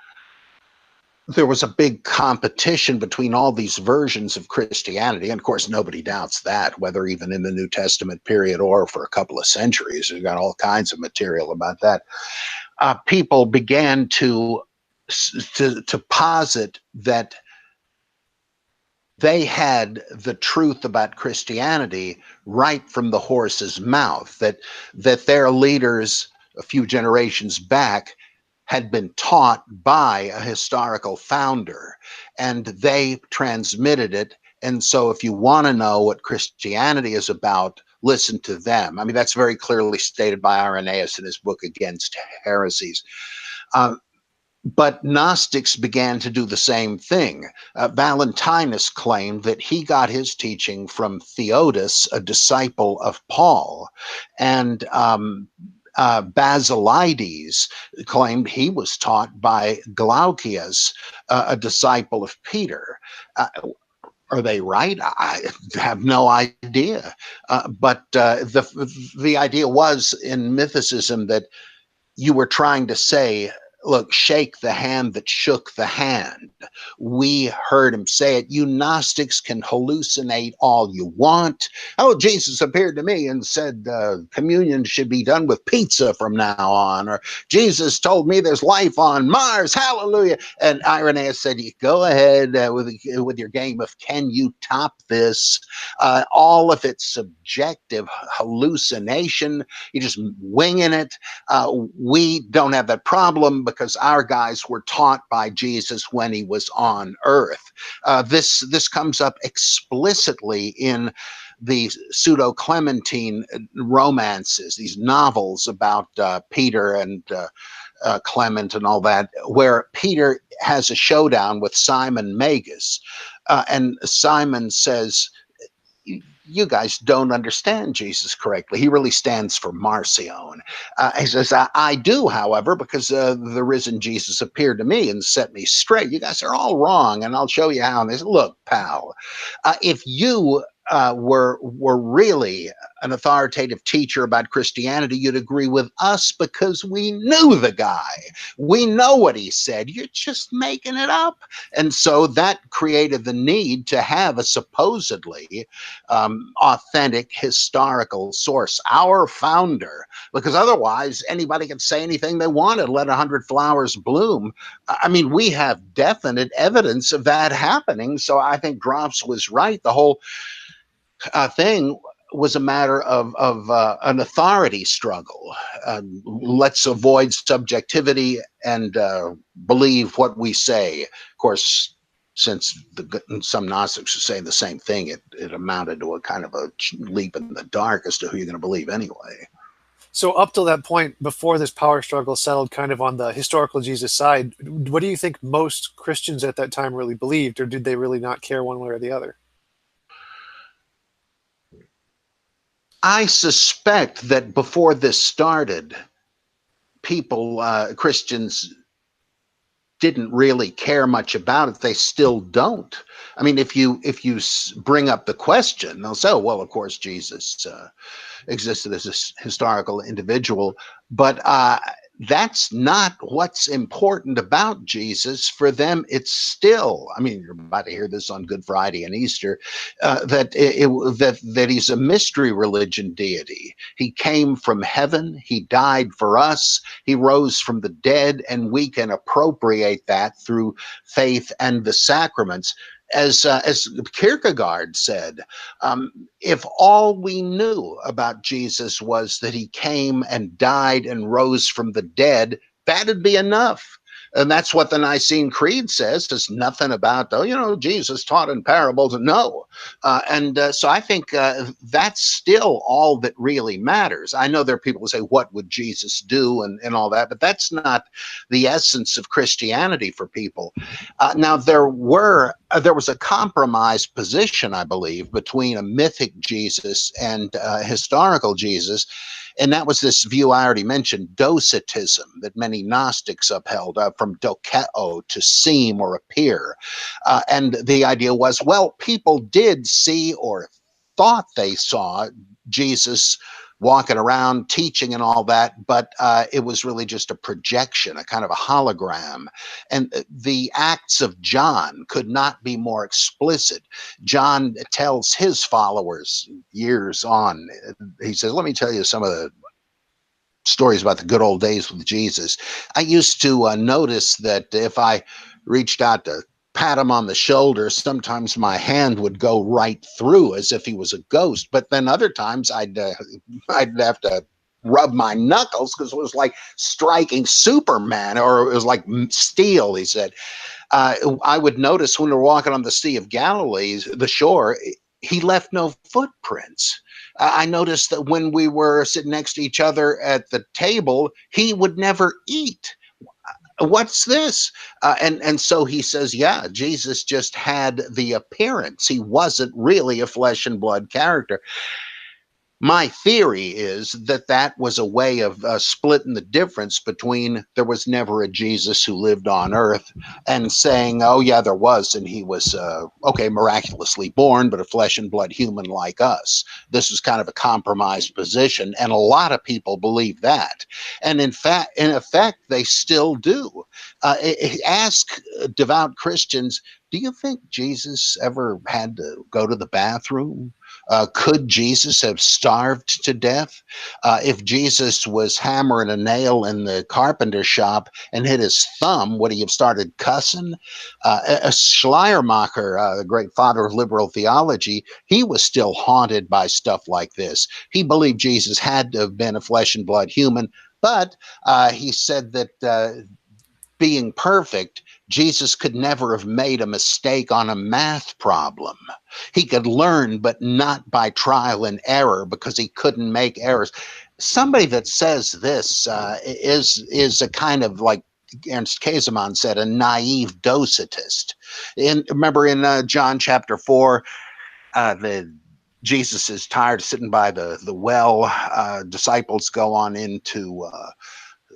There was a big competition between all these versions of Christianity. And of course, nobody doubts that, whether even in the New Testament period or for a couple of centuries. We've got all kinds of material about that. People began to posit that they had the truth about Christianity right from the horse's mouth, that their leaders a few generations back had been taught by a historical founder, and they transmitted it. And so if you want to know what Christianity is about, listen to them. I mean, that's very clearly stated by Irenaeus in his book Against Heresies. But Gnostics began to do the same thing. Valentinus claimed that he got his teaching from Theodotus, a disciple of Paul, and Basilides claimed he was taught by Glaucias, a disciple of Peter. Are they right? I have no idea. But the idea was in mythicism that you were trying to say, look, shake the hand that shook the hand. We heard him say it. You Gnostics can hallucinate all you want. Oh, Jesus appeared to me and said communion should be done with pizza from now on. Or Jesus told me there's life on Mars. Hallelujah. And Irenaeus said, you go ahead with your game of can you top this? All of it's subjective hallucination. You're just winging it. We don't have that problem because our guys were taught by Jesus when he was on earth. This comes up explicitly in the pseudo-Clementine romances, these novels about Peter and Clement and all that, where Peter has a showdown with Simon Magus, and Simon says, you guys don't understand Jesus correctly. He really stands for Marcion. He says, I do, however, because the risen Jesus appeared to me and set me straight. You guys are all wrong, and I'll show you how. And they said, look, pal, if you were really an authoritative teacher about Christianity, you'd agree with us because we knew the guy. We know what he said. You're just making it up. And so that created the need to have a supposedly authentic historical source, our founder, because otherwise anybody could say anything they wanted, let 100 flowers bloom. I mean, we have definite evidence of that happening. So I think Graf's was right. The whole thing was a matter of an authority struggle. Let's avoid subjectivity and believe what we say. Of course, since some Gnostics are saying the same thing, it amounted to a kind of a leap in the dark as to who you're going to believe anyway. So up till that point, before this power struggle settled kind of on the historical Jesus side, what do you think most Christians at that time really believed, or did they really not care one way or the other? I suspect that before this started, people, Christians, didn't really care much about it. They still don't. I mean, if you bring up the question, they'll say, oh, well, of course, Jesus existed as a historical individual, but that's not what's important about Jesus. For them, it's still, I mean, you're about to hear this on Good Friday and Easter, that he's a mystery religion deity. He came from heaven, he died for us, he rose from the dead, and we can appropriate that through faith and the sacraments. As Kierkegaard said, if all we knew about Jesus was that he came and died and rose from the dead, that'd be enough. And that's what the Nicene Creed says. There's nothing about, Jesus taught in parables. No. So I think that's still all that really matters. I know there are people who say, what would Jesus do and all that, but that's not the essence of Christianity for people. Now, there was a compromised position, I believe, between a mythic Jesus and historical Jesus. And that was this view I already mentioned, Docetism, that many Gnostics upheld, from dokeo, to seem or appear. And the idea was, well, people did see or thought they saw Jesus walking around teaching and all that, but it was really just a projection, a kind of a hologram. And the Acts of John could not be more explicit. John tells his followers years on, he says, let me tell you some of the stories about the good old days with Jesus. I used to notice that if I reached out to pat him on the shoulder, sometimes my hand would go right through as if he was a ghost. But then other times I'd have to rub my knuckles because it was like striking Superman, or it was like steel, he said. I would notice when we were walking on the Sea of Galilee, the shore, he left no footprints. I noticed that when we were sitting next to each other at the table, he would never eat. What's this? And so he says, yeah, Jesus just had the appearance. He wasn't really a flesh and blood character. My theory is that that was a way of splitting the difference between there was never a Jesus who lived on earth and saying, oh, yeah, there was. And he was, okay, miraculously born, but a flesh and blood human like us. This was kind of a compromised position. And a lot of people believe that. And in effect, they still do. Ask devout Christians, do you think Jesus ever had to go to the bathroom? Could Jesus have starved to death? If Jesus was hammering a nail in the carpenter shop and hit his thumb, would he have started cussing? Schleiermacher, the great father of liberal theology, he was still haunted by stuff like this. He believed Jesus had to have been a flesh and blood human, but he said that being perfect, Jesus could never have made a mistake on a math problem. He could learn, but not by trial and error because he couldn't make errors. Somebody that says this is a kind of, like Ernst Käsemann said, a naive Docetist. Remember in John chapter 4, Jesus is tired of sitting by the well. Disciples go on into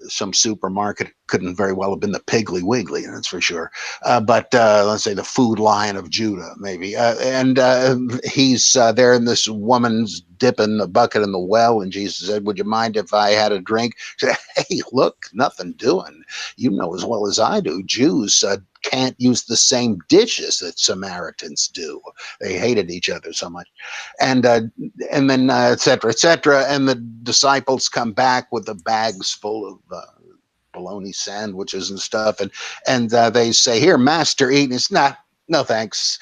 some supermarket. Couldn't very well have been the Piggly Wiggly, that's for sure. But let's say the Food Lion of Judah, maybe. And he's there, and this woman's dipping the bucket in the well, and Jesus said, would you mind if I had a drink? She said, hey, look, nothing doing. You know as well as I do, Jews can't use the same dishes that Samaritans do. They hated each other so much. And then et cetera, et cetera. And the disciples come back with the bags full of bologna sandwiches and stuff. And they say, here, master, eat. And it's not, no, thanks.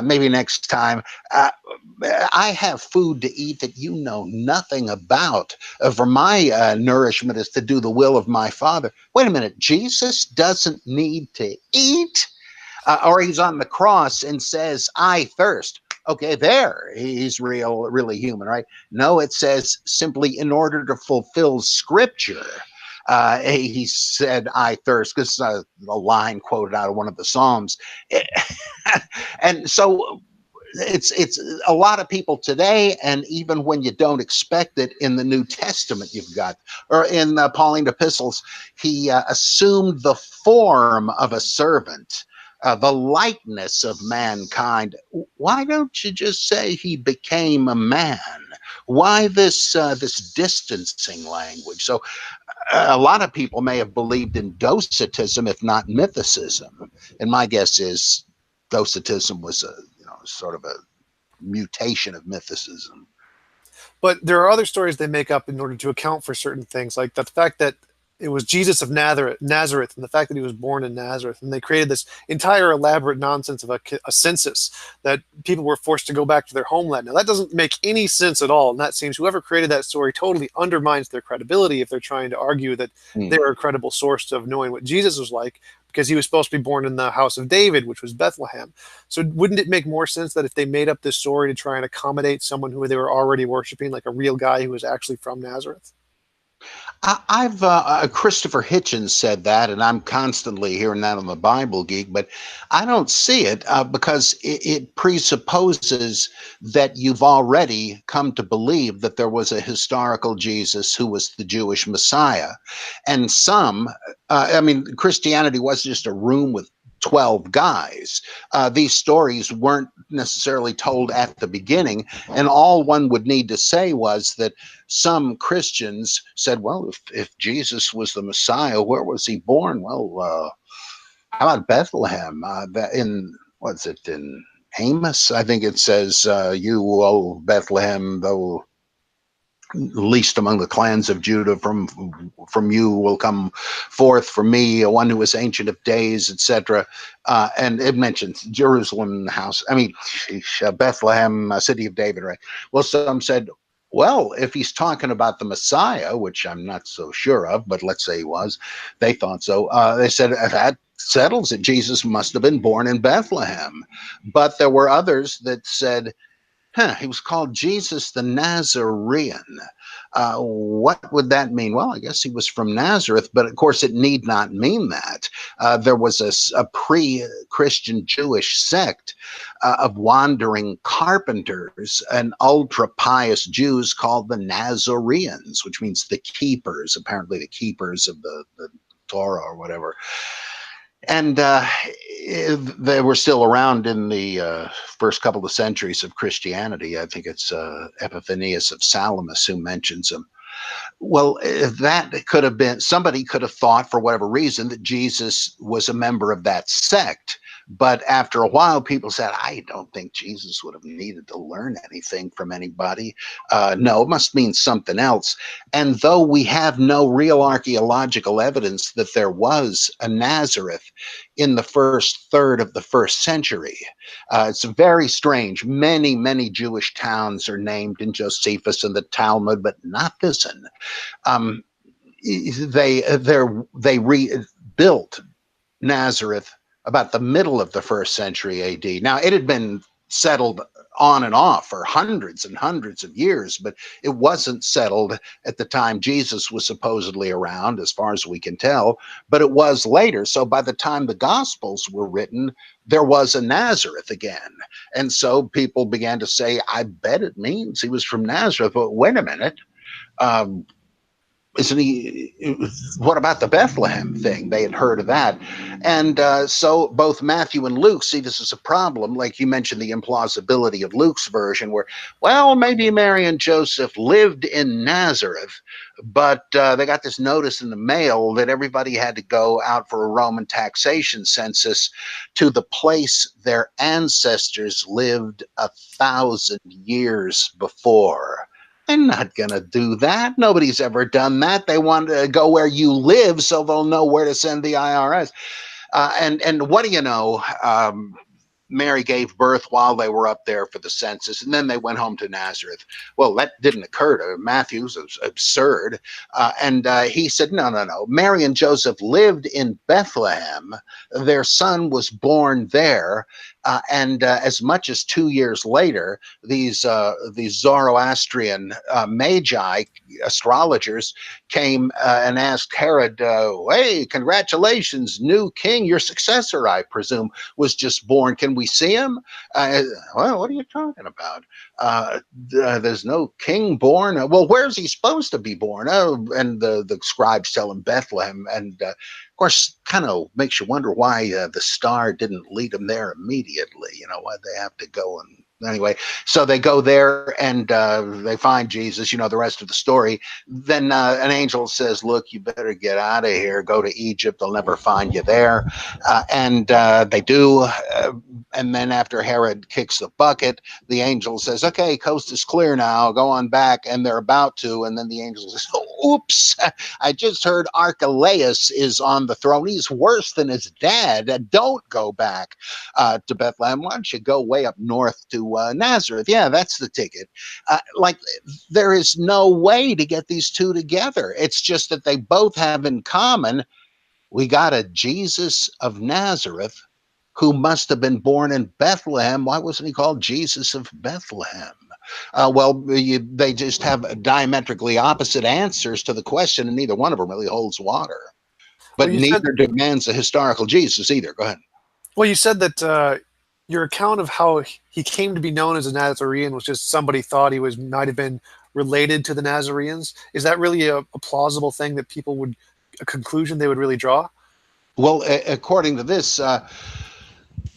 Maybe next time. I have food to eat that you know nothing about. For my nourishment is to do the will of my Father. Wait a minute. Jesus doesn't need to eat? Or he's on the cross and says, I thirst. Okay, there, he's really human, right? No, it says simply in order to fulfill Scripture. He said, I thirst, because a line quoted out of one of the Psalms. And so it's a lot of people today, and even when you don't expect it, in the New Testament you've got, or in Pauline epistles, he assumed the form of a servant, the likeness of mankind. Why don't you just say he became a man? Why this distancing language? So a lot of people may have believed in Docetism, if not mythicism. And my guess is Docetism was sort of a mutation of mythicism. But there are other stories they make up in order to account for certain things, like the fact that it was Jesus of Nazareth, and the fact that he was born in Nazareth. And they created this entire elaborate nonsense of a census that people were forced to go back to their homeland. Now, that doesn't make any sense at all. And that seems whoever created that story totally undermines their credibility if they're trying to argue that they're a credible source of knowing what Jesus was like, because he was supposed to be born in the house of David, which was Bethlehem. So wouldn't it make more sense that if they made up this story to try and accommodate someone who they were already worshiping, like a real guy who was actually from Nazareth? I've Christopher Hitchens said that, and I'm constantly hearing that on the Bible Geek, but I don't see it because it presupposes that you've already come to believe that there was a historical Jesus who was the Jewish Messiah. And Christianity wasn't just a room with 12 guys. These stories weren't necessarily told at the beginning, and all one would need to say was that some Christians said, well, if Jesus was the Messiah, where was he born? Well, how about Bethlehem? In Amos, I think it says, you, O Bethlehem, though least among the clans of Judah, from you will come forth for me one who is ancient of days, etc. And it mentions Jerusalem, house. Bethlehem, city of David, right? Well, some said, well, if he's talking about the Messiah, which I'm not so sure of, but let's say he was, they thought so. They said that settles it. Jesus must have been born in Bethlehem. But there were others that said, he was called Jesus the Nazarene. What would that mean? Well, I guess he was from Nazareth, but of course it need not mean that. There was a pre-Christian Jewish sect of wandering carpenters and ultra-pious Jews called the Nazareans, which means the keepers, apparently the keepers of the Torah or whatever. And they were still around in the first couple of centuries of Christianity. I think it's Epiphanius of Salamis who mentions them. Well, that could have been, somebody could have thought for whatever reason that Jesus was a member of that sect. But after a while, people said, I don't think Jesus would have needed to learn anything from anybody. No, it must mean something else. And though we have no real archaeological evidence that there was a Nazareth in the first third of the first century, it's very strange. Many, many Jewish towns are named in Josephus and the Talmud, but not this one. They rebuilt Nazareth about the middle of the first century AD. Now, it had been settled on and off for hundreds and hundreds of years, but it wasn't settled at the time Jesus was supposedly around, as far as we can tell, but it was later. So by the time the Gospels were written, there was a Nazareth again. And so people began to say, I bet it means he was from Nazareth, but wait a minute. Isn't he? What about the Bethlehem thing? They had heard of that. And so both Matthew and Luke see this as a problem. Like you mentioned, the implausibility of Luke's version, where, well, maybe Mary and Joseph lived in Nazareth, but they got this notice in the mail that everybody had to go out for a Roman taxation census to the place their ancestors lived 1,000 years before. They're not going to do that. Nobody's ever done that. They want to go where you live so they'll know where to send the IRS. And what do you know? Mary gave birth while they were up there for the census, and then they went home to Nazareth. Well, that didn't occur to Matthew's. It was absurd. And he said, no. Mary and Joseph lived in Bethlehem. Their son was born there. And as much as 2 years later, these Zoroastrian magi, astrologers, came and asked Herod, hey, congratulations, new king, your successor, I presume, was just born. Can we see him? Well, what are you talking about? There's no king born. Well, where's he supposed to be born? Oh, and the scribes tell him Bethlehem. And of course, kind of makes you wonder why the star didn't lead them there immediately. You know, why they have to go and anyway, so they go there and they find Jesus, you know, the rest of the story. Then an angel says, look, you better get out of here, go to Egypt, they'll never find you there. And they do. And then after Herod kicks the bucket, the angel says, okay, coast is clear now, go on back. And they're about to. And then the angel says, oh, oops, I just heard Archelaus is on the throne. He's worse than his dad. Don't go back to Bethlehem. Why don't you go way up north to Nazareth? Yeah, that's the ticket. Like, there is no way to get these two together. It's just that they both have in common, we got a Jesus of Nazareth who must have been born in Bethlehem. Why wasn't he called Jesus of Bethlehem? They just have diametrically opposite answers to the question, and neither one of them really holds water. But well, neither demands a historical Jesus either. Go ahead. Well, you said that your account of how he came to be known as a Nazarene was just somebody thought he might have been related to the Nazareans. Is that really a plausible thing that people would, a conclusion they would really draw? Well, according to this,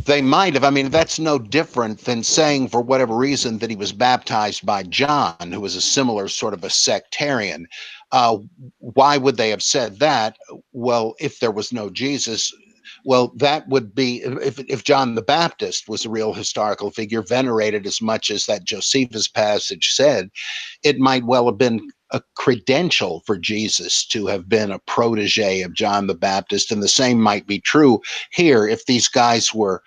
they might have. I mean, that's no different than saying, for whatever reason, that he was baptized by John, who was a similar sort of a sectarian. Why would they have said that? Well, if there was no Jesus, well, that would be, if John the Baptist was a real historical figure, venerated as much as that Josephus passage said, it might well have been a credential for Jesus to have been a protege of John the Baptist. And the same might be true here if these guys were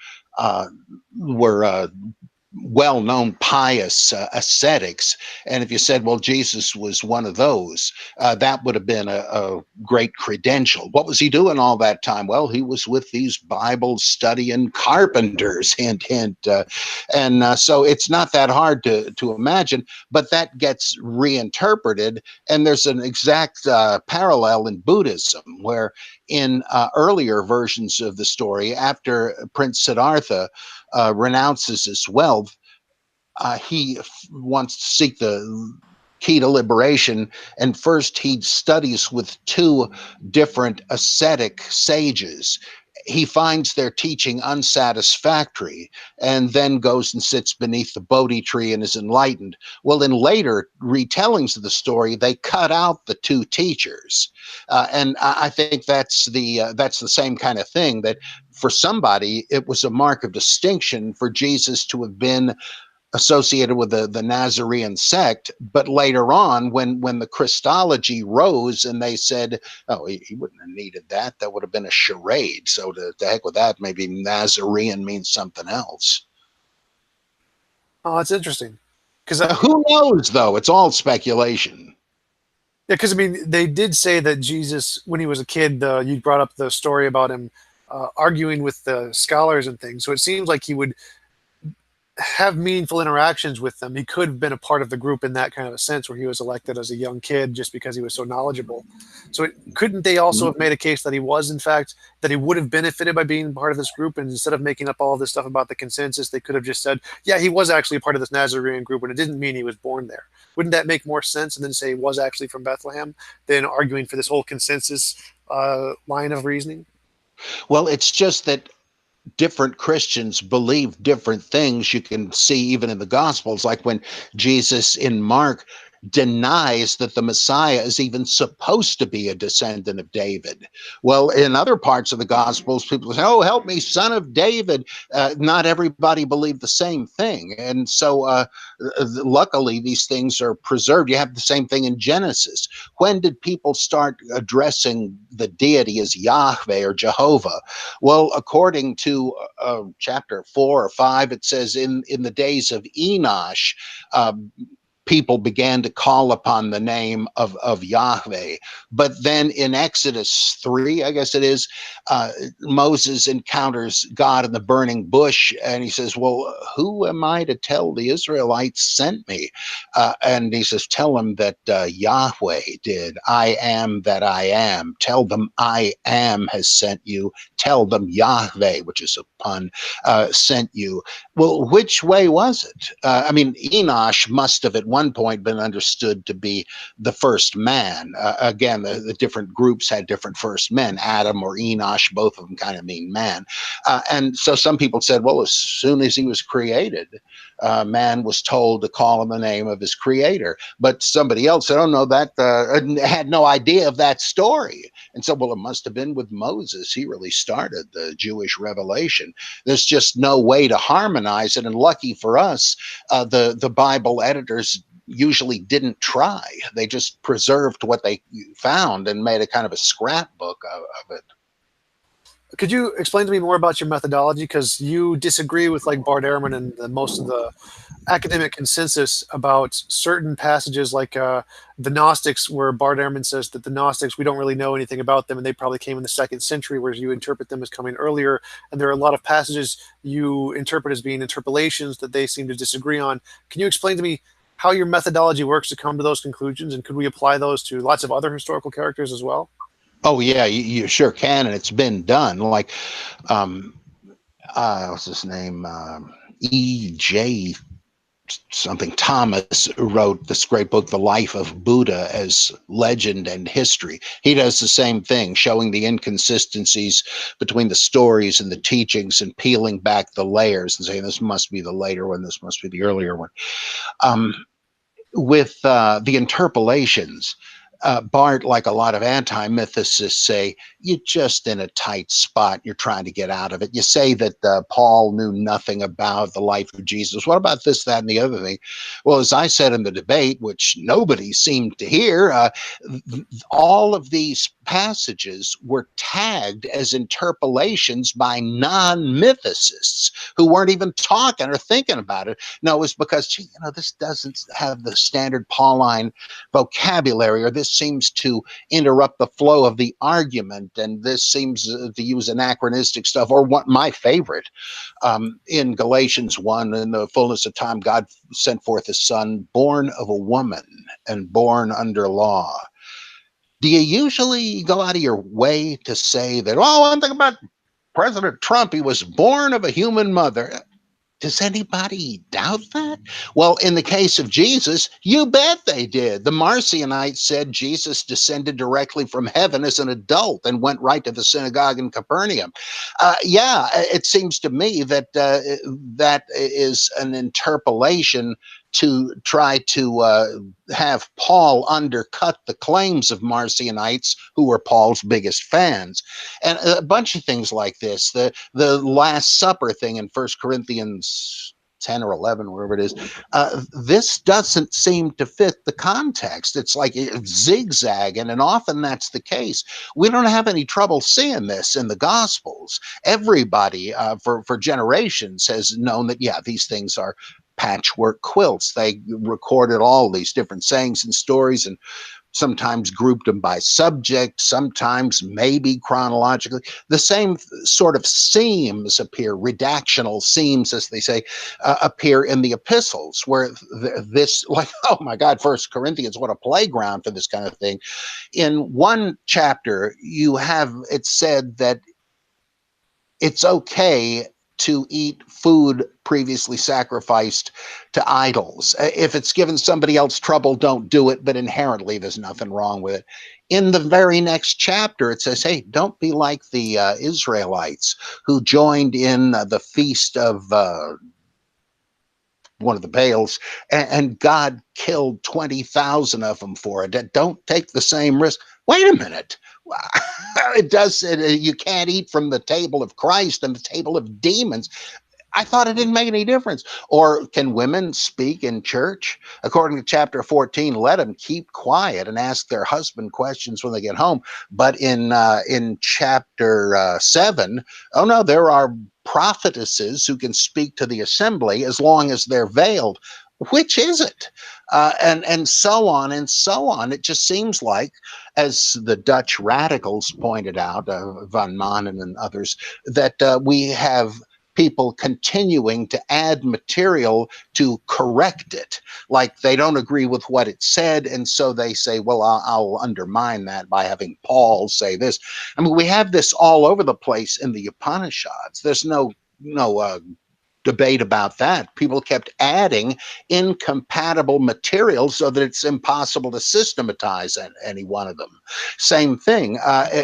well-known pious ascetics. And if you said, well, Jesus was one of those, that would have been a great credential. What was he doing all that time? Well, he was with these Bible studying carpenters, hint, hint. So it's not that hard to imagine, but that gets reinterpreted. And there's an exact parallel in Buddhism, where in earlier versions of the story, after Prince Siddhartha renounces his wealth, he wants to seek the key to liberation. And first, he studies with two different ascetic sages. He finds their teaching unsatisfactory and then goes and sits beneath the Bodhi tree and is enlightened. Well, in later retellings of the story, they cut out the two teachers. And I think that's the same kind of thing, that for somebody, it was a mark of distinction for Jesus to have been associated with the Nazarene sect. But later on, when the Christology rose and they said, oh, he wouldn't have needed that. That would have been a charade. So to heck with that, maybe Nazarene means something else. Oh, that's interesting. Because Who knows, though? It's all speculation. yeah, because I mean, they did say that Jesus, when he was a kid, you brought up the story about him arguing with the scholars and things. So it seems like he would have meaningful interactions with them. He could have been a part of the group in that kind of a sense, where he was elected as a young kid just because he was so knowledgeable. So couldn't they also have made a case that he was, in fact, that he would have benefited by being part of this group, and instead of making up all this stuff about the consensus, they could have just said, yeah, he was actually a part of this Nazarene group, and it didn't mean he was born there. Wouldn't that make more sense, and then say he was actually from Bethlehem, than arguing for this whole consensus line of reasoning? Well, it's just that different Christians believe different things. You can see even in the Gospels, like when Jesus in Mark denies that the Messiah is even supposed to be a descendant of David. Well, in other parts of the Gospels, people say, oh, help me, son of David. Not everybody believed the same thing. And so luckily, these things are preserved. You have the same thing in Genesis. When did people start addressing the deity as Yahweh or Jehovah? Well, according to chapter 4 or 5, it says in the days of Enosh, people began to call upon the name of Yahweh. But then in Exodus 3, I guess it is, Moses encounters God in the burning bush, and he says, well, who am I to tell the Israelites sent me? And he says, tell them that Yahweh did. I am that I am. Tell them I am has sent you. Tell them Yahweh, which is a pun, sent you. Well, which way was it? I mean, Enosh must have at one point been understood to be the first man. Again, the different groups had different first men. Adam or Enosh, both of them kind of mean man. And so some people said, well, as soon as he was created, man was told to call him the name of his creator. But somebody else said, oh, no, that had no idea of that story. And so, well, it must have been with Moses. He really started the Jewish revelation. There's just no way to harmonize it. And lucky for us, the Bible editors usually didn't try. They just preserved what they found and made a kind of a scrapbook of it. Could you explain to me more about your methodology? Because you disagree with like Bart Ehrman and most of the academic consensus about certain passages, like the Gnostics, where Bart Ehrman says that the Gnostics, we don't really know anything about them, and they probably came in the 2nd century, whereas you interpret them as coming earlier. And there are a lot of passages you interpret as being interpolations that they seem to disagree on. Can you explain to me how your methodology works to come to those conclusions, and could we apply those to lots of other historical characters as well? Oh, yeah, you sure can, and it's been done. Like, what's his name? E.J. something Thomas wrote this great book, The Life of Buddha as Legend and History. He does the same thing, showing the inconsistencies between the stories and the teachings and peeling back the layers and saying this must be the later one, this must be the earlier one. With the interpolations, Bart, like a lot of anti-mythicists, say you're just in a tight spot. You're trying to get out of it. You say that Paul knew nothing about the life of Jesus. What about this, that, and the other thing? Well, as I said in the debate, which nobody seemed to hear, all of these passages were tagged as interpolations by non-mythicists who weren't even talking or thinking about it. No, it was because, gee, this doesn't have the standard Pauline vocabulary, or this seems to interrupt the flow of the argument, and this seems to use anachronistic stuff. Or what my favorite, in Galatians 1, in the fullness of time, God sent forth his son, born of a woman and born under law. Do you usually go out of your way to say that, oh, one thing about President Trump, he was born of a human mother? Does anybody doubt that? Well, in the case of Jesus, you bet they did. The Marcionites said Jesus descended directly from heaven as an adult and went right to the synagogue in Capernaum. Yeah, it seems to me that that is an interpolation to try to have Paul undercut the claims of Marcionites, who were Paul's biggest fans. And a bunch of things like this. The Last Supper thing in 1 Corinthians 10 or 11, wherever it is, this doesn't seem to fit the context. It's like zigzagging, and often that's the case. We don't have any trouble seeing this in the Gospels. Everybody for generations has known that, yeah, these things are patchwork quilts. They recorded all these different sayings and stories, and sometimes grouped them by subject, sometimes maybe chronologically. The same sort of seams appear, redactional seams, as they say, appear in the epistles, where this, like, oh my God, First Corinthians, what a playground for this kind of thing. In one chapter, you have it said that it's okay to eat food previously sacrificed to idols. If it's given somebody else trouble, don't do it, but inherently there's nothing wrong with it. In the very next chapter, it says, hey, don't be like the Israelites who joined in the feast of one of the Baals, and God killed 20,000 of them for it. Don't take the same risk. Wait a minute. It does. You can't eat from the table of Christ and the table of demons. I thought it didn't make any difference. Or can women speak in church? According to chapter 14, let them keep quiet and ask their husband questions when they get home. But in chapter 7, oh no, there are prophetesses who can speak to the assembly as long as they're veiled. Which is it? And so on and so on. It just seems like, as the Dutch radicals pointed out, Van Manen and others, that we have people continuing to add material to correct it. Like they don't agree with what it said, and so they say, well, I'll undermine that by having Paul say this. I mean, we have this all over the place in the Upanishads. There's no debate about that. People kept adding incompatible materials so that it's impossible to systematize any one of them. Same thing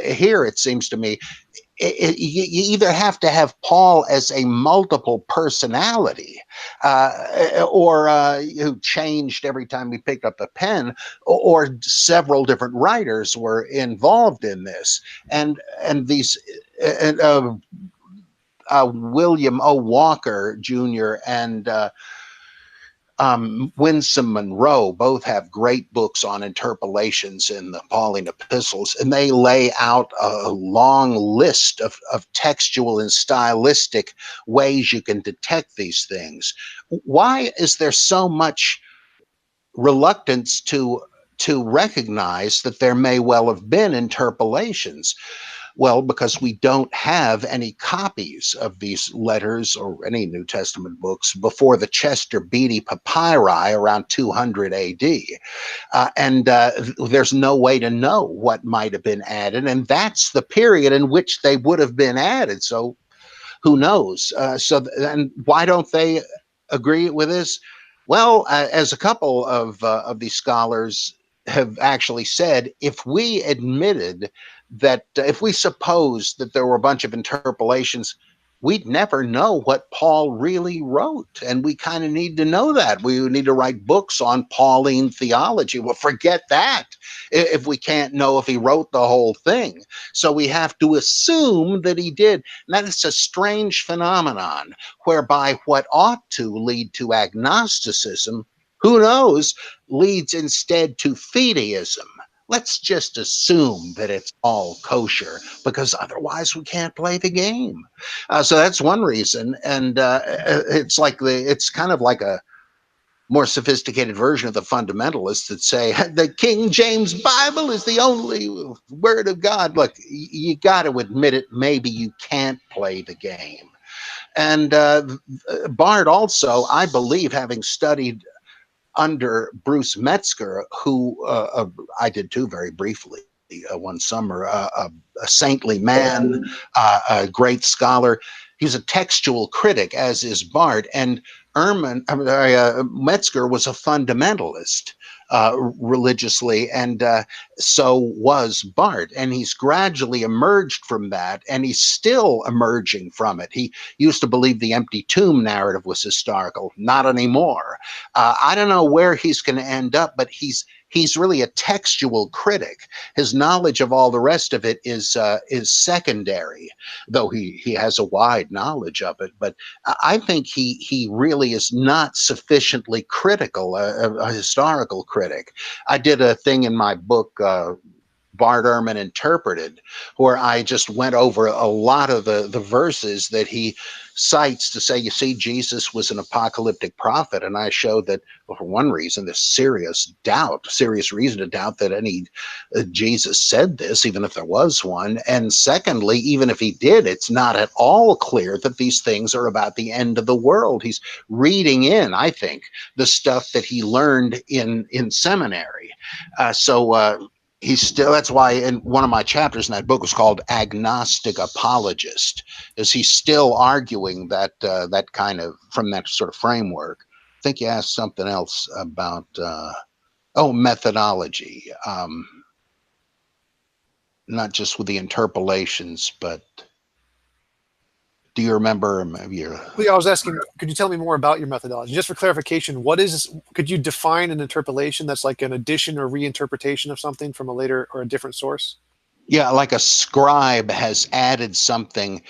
here, it seems to me. You either have to have Paul as a multiple personality, or who changed every time he picked up a pen, or several different writers were involved in this, and these. William O. Walker Jr. and Winsome Monroe both have great books on interpolations in the Pauline epistles, and they lay out a long list of textual and stylistic ways you can detect these things. Why is there so much reluctance to recognize that there may well have been interpolations? Well, because we don't have any copies of these letters or any New Testament books before the Chester Beatty papyri around 200 AD. And there's no way to know what might have been added. And that's the period in which they would have been added. So who knows? And why don't they agree with this? Well, as a couple of these scholars have actually said, if we admitted that, if we supposed that there were a bunch of interpolations, we'd never know what Paul really wrote. And we kind of need to know that. We need to write books on Pauline theology. Well, forget that if we can't know if he wrote the whole thing. So we have to assume that he did. And that is a strange phenomenon, whereby what ought to lead to agnosticism, who knows, leads instead to fideism. let's just assume that it's all kosher, because otherwise we can't play the game. So that's one reason. And it's kind of like a more sophisticated version of the fundamentalists that say the King James Bible is the only word of God. Look, you got to admit it. Maybe you can't play the game. And Bart also, I believe, having studied under Bruce Metzger, who I did too very briefly one summer, a saintly man, a great scholar. He's a textual critic, as is Bart. And Metzger was a fundamentalist religiously, and so was Bart. And he's gradually emerged from that, and he's still emerging from it. He used to believe the empty tomb narrative was historical, not anymore. I don't know where he's going to end up, but he's really a textual critic. His knowledge of all the rest of it is secondary, though he has a wide knowledge of it. But I think he really is not sufficiently critical, a historical critic. I did a thing in my book, Bart Ehrman Interpreted, where I just went over a lot of the verses that he cites to say, you see, Jesus was an apocalyptic prophet. And I showed that, well, for one reason, there's serious reason to doubt that any Jesus said this, even if there was one. And secondly, even if he did, it's not at all clear that these things are about the end of the world. He's reading in, I think, the stuff that he learned in seminary. He's still, that's why in one of my chapters in that book was called Agnostic Apologist, is he's still arguing that that kind of, from that sort of framework. I think you asked something else about methodology, not just with the interpolations, but do you remember? Maybe Yeah, I was asking, could you tell me more about your methodology? Just for clarification, could you define an interpolation that's like an addition or reinterpretation of something from a later or a different source? Yeah, like a scribe has added something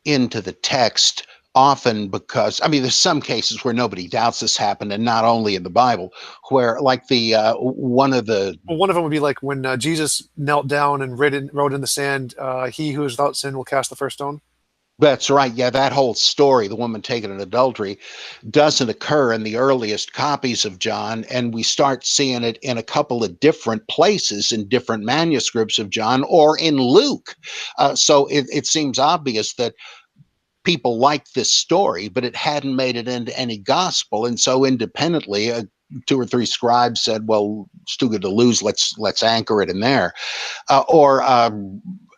into the text, often because, I mean, there's some cases where nobody doubts this happened, and not only in the Bible, where like one of the Well, one of them would be like when Jesus knelt down and wrote in the sand, "He who is without sin will cast the first stone." That's right. Yeah, that whole story, the woman taken in adultery, doesn't occur in the earliest copies of John. And we start seeing it in a couple of different places in different manuscripts of John, or in Luke. So it seems obvious that people liked this story, but it hadn't made it into any gospel. And so independently, two or three scribes said, well, it's too good to lose. Let's anchor it in there. Or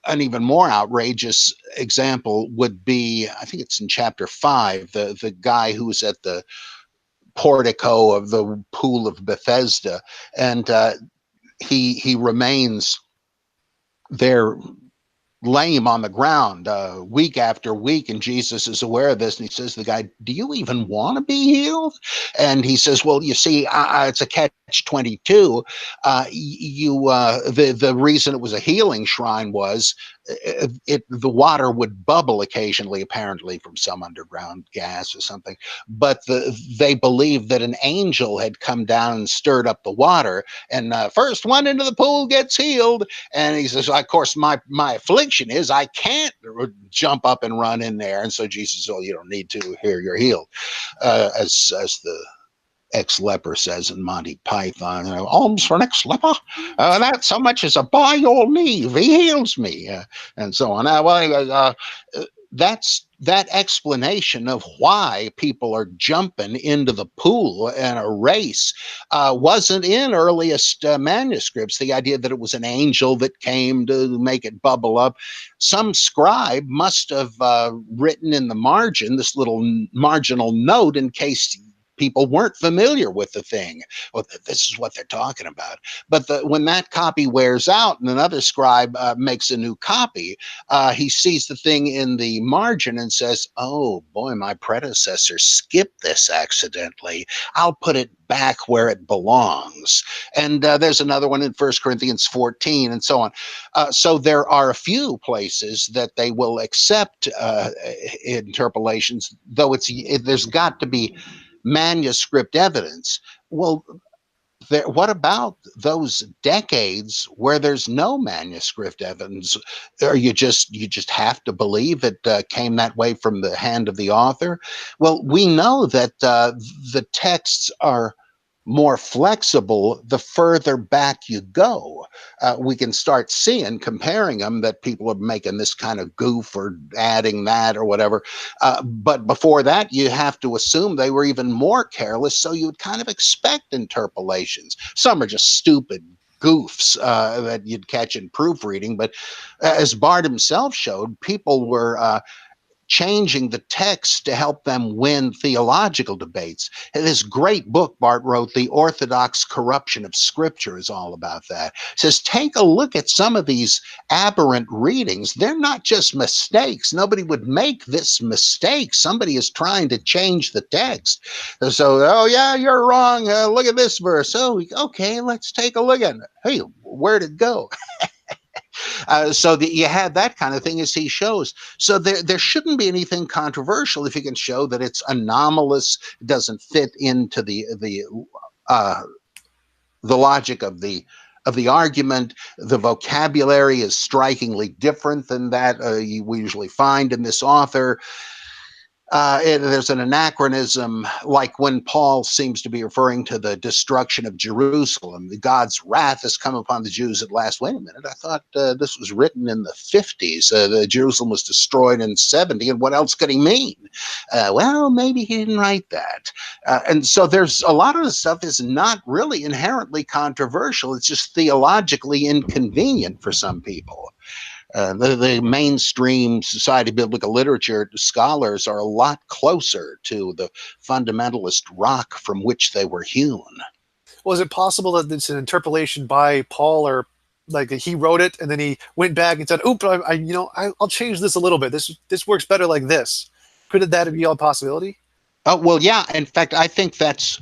an even more outrageous example would be, I think it's in chapter 5, the guy who's at the portico of the pool of Bethesda, and he remains there lame on the ground week after week, and Jesus is aware of this, and he says to the guy, do you even want to be healed? And he says, well, you see, it's a catch-22. The reason it was a healing shrine was the water would bubble occasionally, apparently from some underground gas or something, but they believed that an angel had come down and stirred up the water, and first one into the pool gets healed. And he says, of course, my affliction is I can't jump up and run in there. And so Jesus says, oh, you don't need to, here, you're healed. As the ex-leper says in Monty Python, alms for an ex-leper, not so much as a by your leave, he heals me, and so on. That's that explanation of why people are jumping into the pool in a race wasn't in earliest manuscripts. The idea that it was an angel that came to make it bubble up. Some scribe must have written in the margin this little marginal note in case people weren't familiar with the thing. Well, this is what they're talking about. But when that copy wears out and another scribe makes a new copy, he sees the thing in the margin and says, oh boy, my predecessor skipped this accidentally. I'll put it back where it belongs. And there's another one in 1 Corinthians 14 and so on. So there are a few places that they will accept interpolations, though there's got to be manuscript evidence. Well, what about those decades where there's no manuscript evidence? Or you just have to believe it came that way from the hand of the author? Well, we know that the texts are more flexible the further back you go. We can start seeing, comparing them, that people are making this kind of goof or adding that or whatever. But before that, you have to assume they were even more careless. So you would kind of expect interpolations. Some are just stupid goofs that you'd catch in proofreading. But as Bart himself showed, people were changing the text to help them win theological debates. This great book Bart wrote, The Orthodox Corruption of Scripture, is all about that. It says, take a look at some of these aberrant readings. They're not just mistakes. Nobody would make this mistake. Somebody is trying to change the text. So, oh yeah, you're wrong. Look at this verse. Oh, okay, let's take a look at it. Hey, where'd it go? So that you had that kind of thing, as he shows. So there shouldn't be anything controversial if you can show that it's anomalous, doesn't fit into the logic of the argument. The vocabulary is strikingly different than that we usually find in this author. There's an anachronism, like when Paul seems to be referring to the destruction of Jerusalem. God's wrath has come upon the Jews at last. Wait a minute, I thought this was written in the 50s. Jerusalem was destroyed in 70, and what else could he mean? Well, maybe he didn't write that. And so there's a lot of the stuff is not really inherently controversial. It's just theologically inconvenient for some people. The mainstream Society of Biblical Literature scholars are a lot closer to the fundamentalist rock from which they were hewn. Well, is it possible that it's an interpolation by Paul, or like he wrote it and then he went back and said, "Oop, I'll change this a little bit. This works better like this." Could that be a possibility? Oh, well, yeah. In fact, I think that's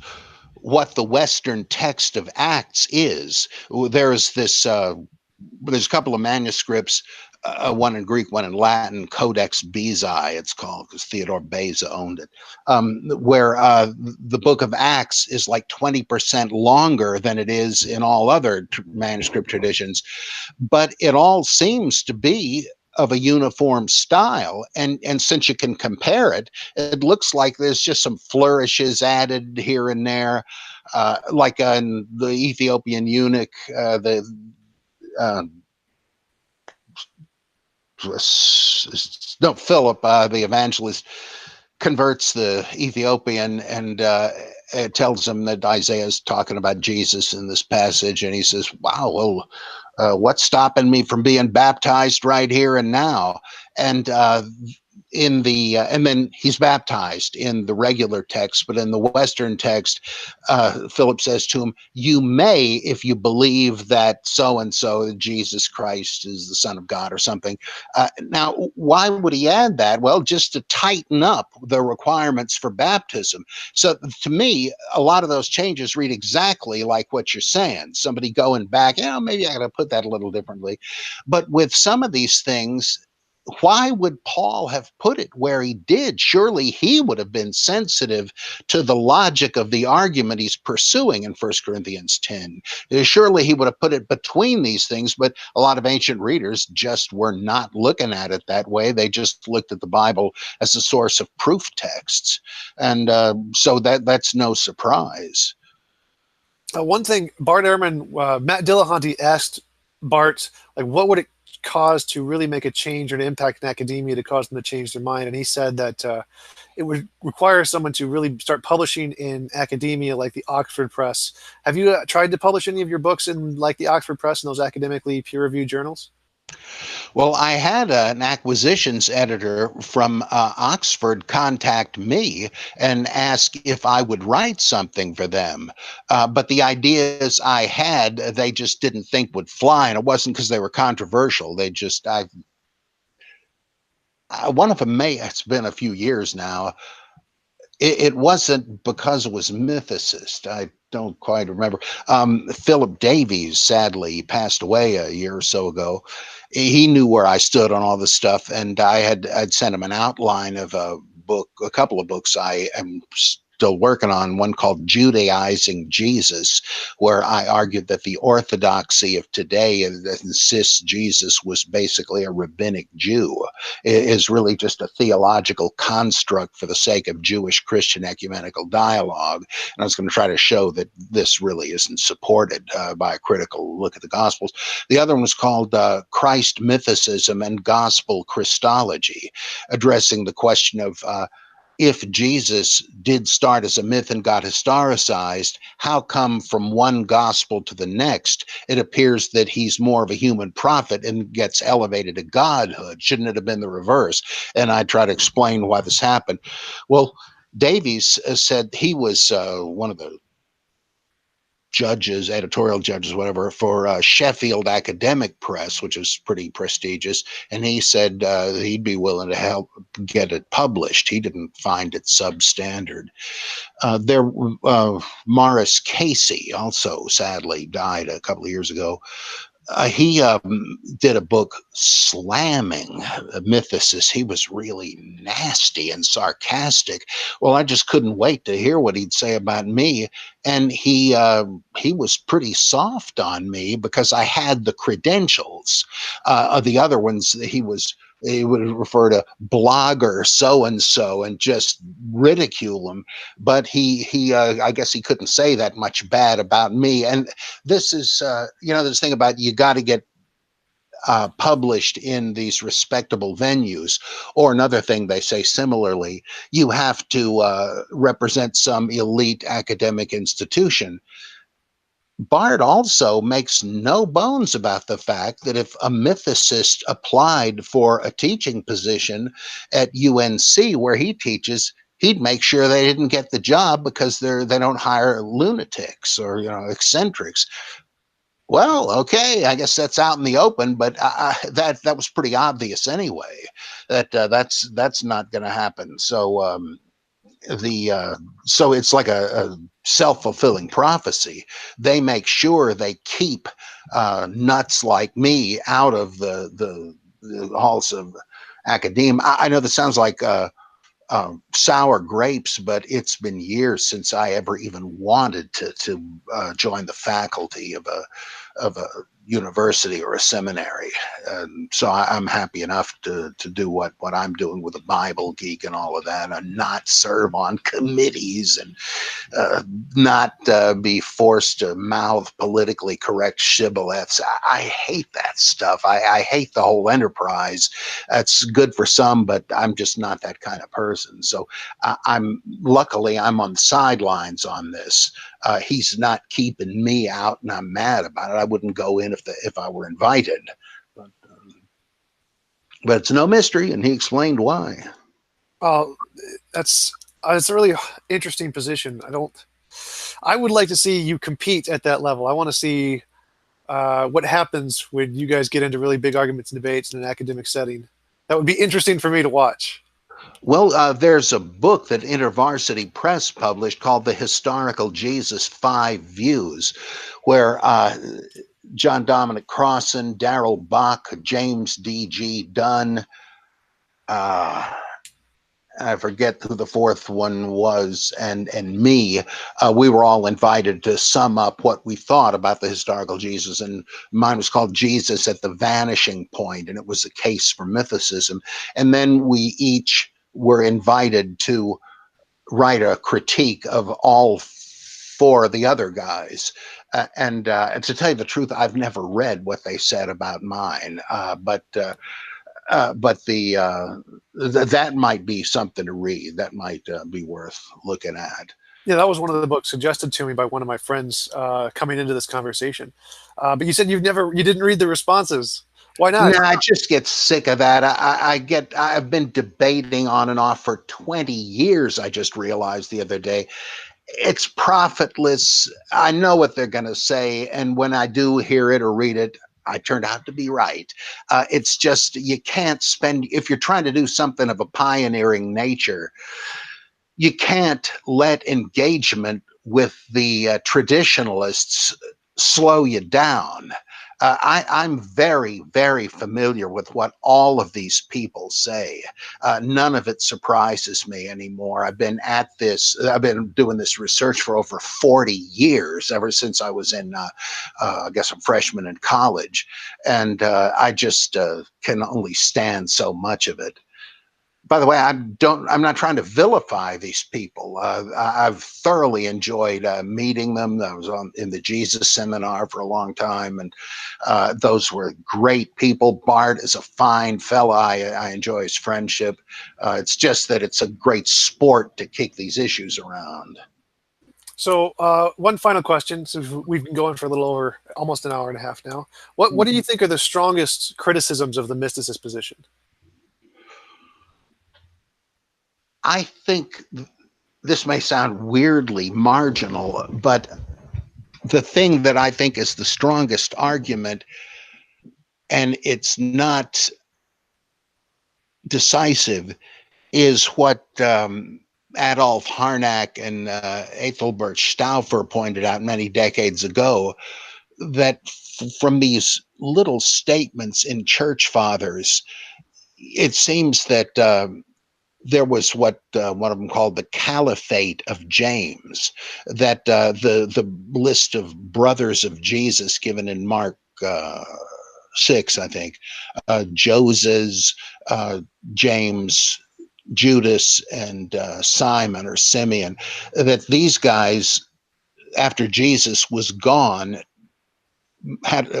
what the Western text of Acts is. There's a couple of manuscripts, one in Greek, one in Latin, Codex Bezae, it's called, because Theodore Beza owned it, where the book of Acts is like 20% longer than it is in all other manuscript traditions. But it all seems to be of a uniform style, and since you can compare it, it looks like there's just some flourishes added here and there, like in the Ethiopian eunuch, Philip, the evangelist, converts the Ethiopian, and it tells him that Isaiah is talking about Jesus in this passage, and he says, "Wow, well, what's stopping me from being baptized right here and now?" And and then he's baptized in the regular text, but in the Western text, Philip says to him, "You may, if you believe that so and so, Jesus Christ is the Son of God," or something. Now, why would he add that? Well, just to tighten up the requirements for baptism. So, to me, a lot of those changes read exactly like what you're saying. Somebody going back, maybe I got to put that a little differently. But with some of these things, why would Paul have put it where he did? Surely he would have been sensitive to the logic of the argument he's pursuing in 1 Corinthians 10. Surely he would have put it between these things, but a lot of ancient readers just were not looking at it that way. They just looked at the Bible as a source of proof texts. And so that's no surprise. One thing, Bart Ehrman, Matt Dillahunty asked Bart, like, what would it cause to really make a change or an impact in academia to cause them to change their mind? And he said that it would require someone to really start publishing in academia, like the Oxford Press. Have you tried to publish any of your books in like the Oxford Press and those academically peer-reviewed journals? Well, I had an acquisitions editor from Oxford contact me and ask if I would write something for them. But the ideas I had, they just didn't think would fly. And it wasn't because they were controversial. One of them it's been a few years now. It wasn't because it was mythicist. I don't quite remember. Philip Davies, sadly, passed away a year or so ago. He knew where I stood on all this stuff, and I'd sent him an outline of a book, a couple of books I am still working on, one called Judaizing Jesus, where I argued that the orthodoxy of today that insists Jesus was basically a rabbinic Jew is really just a theological construct for the sake of Jewish-Christian ecumenical dialogue. And I was going to try to show that this really isn't supported by a critical look at the Gospels. The other one was called Christ Mythicism and Gospel Christology, addressing the question of if Jesus did start as a myth and got historicized, how come from one gospel to the next, it appears that he's more of a human prophet and gets elevated to godhood? Shouldn't it have been the reverse? And I try to explain why this happened. Well, Davies said he was one of the judges, editorial judges, whatever, for Sheffield Academic Press, which is pretty prestigious. And he said he'd be willing to help get it published. He didn't find it substandard. Morris Casey also sadly died a couple of years ago. He did a book slamming mythicists. He was really nasty and sarcastic. Well, I just couldn't wait to hear what he'd say about me. And he was pretty soft on me because I had the credentials. The other ones, he would refer to blogger so-and-so and just ridicule him. But I guess he couldn't say that much bad about me. And this is, this thing about you got to get published in these respectable venues. Or another thing they say similarly, you have to represent some elite academic institution. Bart also makes no bones about the fact that if a mythicist applied for a teaching position at UNC where he teaches, he'd make sure they didn't get the job because they don't hire lunatics or eccentrics. Well, okay, I guess that's out in the open, but that was pretty obvious anyway. That's not going to happen. So so it's like a self-fulfilling prophecy. They make sure they keep nuts like me out of the halls of academia. I know this sounds like sour grapes, but it's been years since I ever even wanted to join the faculty of a university or a seminary. So I'm happy enough to do what I'm doing with a Bible geek and all of that, and not serve on committees and not be forced to mouth politically correct shibboleths. I hate that stuff. I hate the whole enterprise. It's good for some, but I'm just not that kind of person. So luckily I'm on the sidelines on this. He's not keeping me out, and I'm mad about it. I wouldn't go in if I were invited, but it's no mystery, and he explained why. Well, it's a really interesting position. I would like to see you compete at that level. I want to see what happens when you guys get into really big arguments and debates in an academic setting. That would be interesting for me to watch. Well, there's a book that InterVarsity Press published called The Historical Jesus 5 Views, where John Dominic Crossan, Darrell Bach, James D.G. Dunn, I forget who the fourth one was, and me, we were all invited to sum up what we thought about the historical Jesus, and mine was called Jesus at the Vanishing Point, and it was a case for mythicism. And then we each were invited to write a critique of all four of the other guys. And to tell you the truth, I've never read what they said about mine, but that might be something to read. That might be worth looking at. Yeah, that was one of the books suggested to me by one of my friends coming into this conversation. But you said you didn't read the responses. Why not? No, I just get sick of that. I've been debating on and off for 20 years. I just realized the other day, it's profitless. I know what they're going to say, and when I do hear it or read it, I turned out to be right. It's just, you can't spend, if you're trying to do something of a pioneering nature, you can't let engagement with the traditionalists slow you down. I'm very, very familiar with what all of these people say. None of it surprises me anymore. I've been doing this research for over 40 years, ever since I was in, I guess, a freshman in college. And I just can only stand so much of it. By the way, I'm not trying to vilify these people. I've thoroughly enjoyed meeting them. I was in the Jesus seminar for a long time, and those were great people. Bart is a fine fella. I enjoy his friendship. It's just that it's a great sport to kick these issues around. So, one final question, since we've been going for a little over almost an hour and a half now. What do you think are the strongest criticisms of the mysticist position? I think this may sound weirdly marginal, but the thing that I think is the strongest argument, and it's not decisive, is what Adolf Harnack and Ethelbert Stauffer pointed out many decades ago, that from these little statements in church fathers, it seems that there was what one of them called the caliphate of James, that the list of brothers of Jesus given in Mark 6, I think, Joses, James, Judas, and Simon or Simeon, that these guys, after Jesus was gone,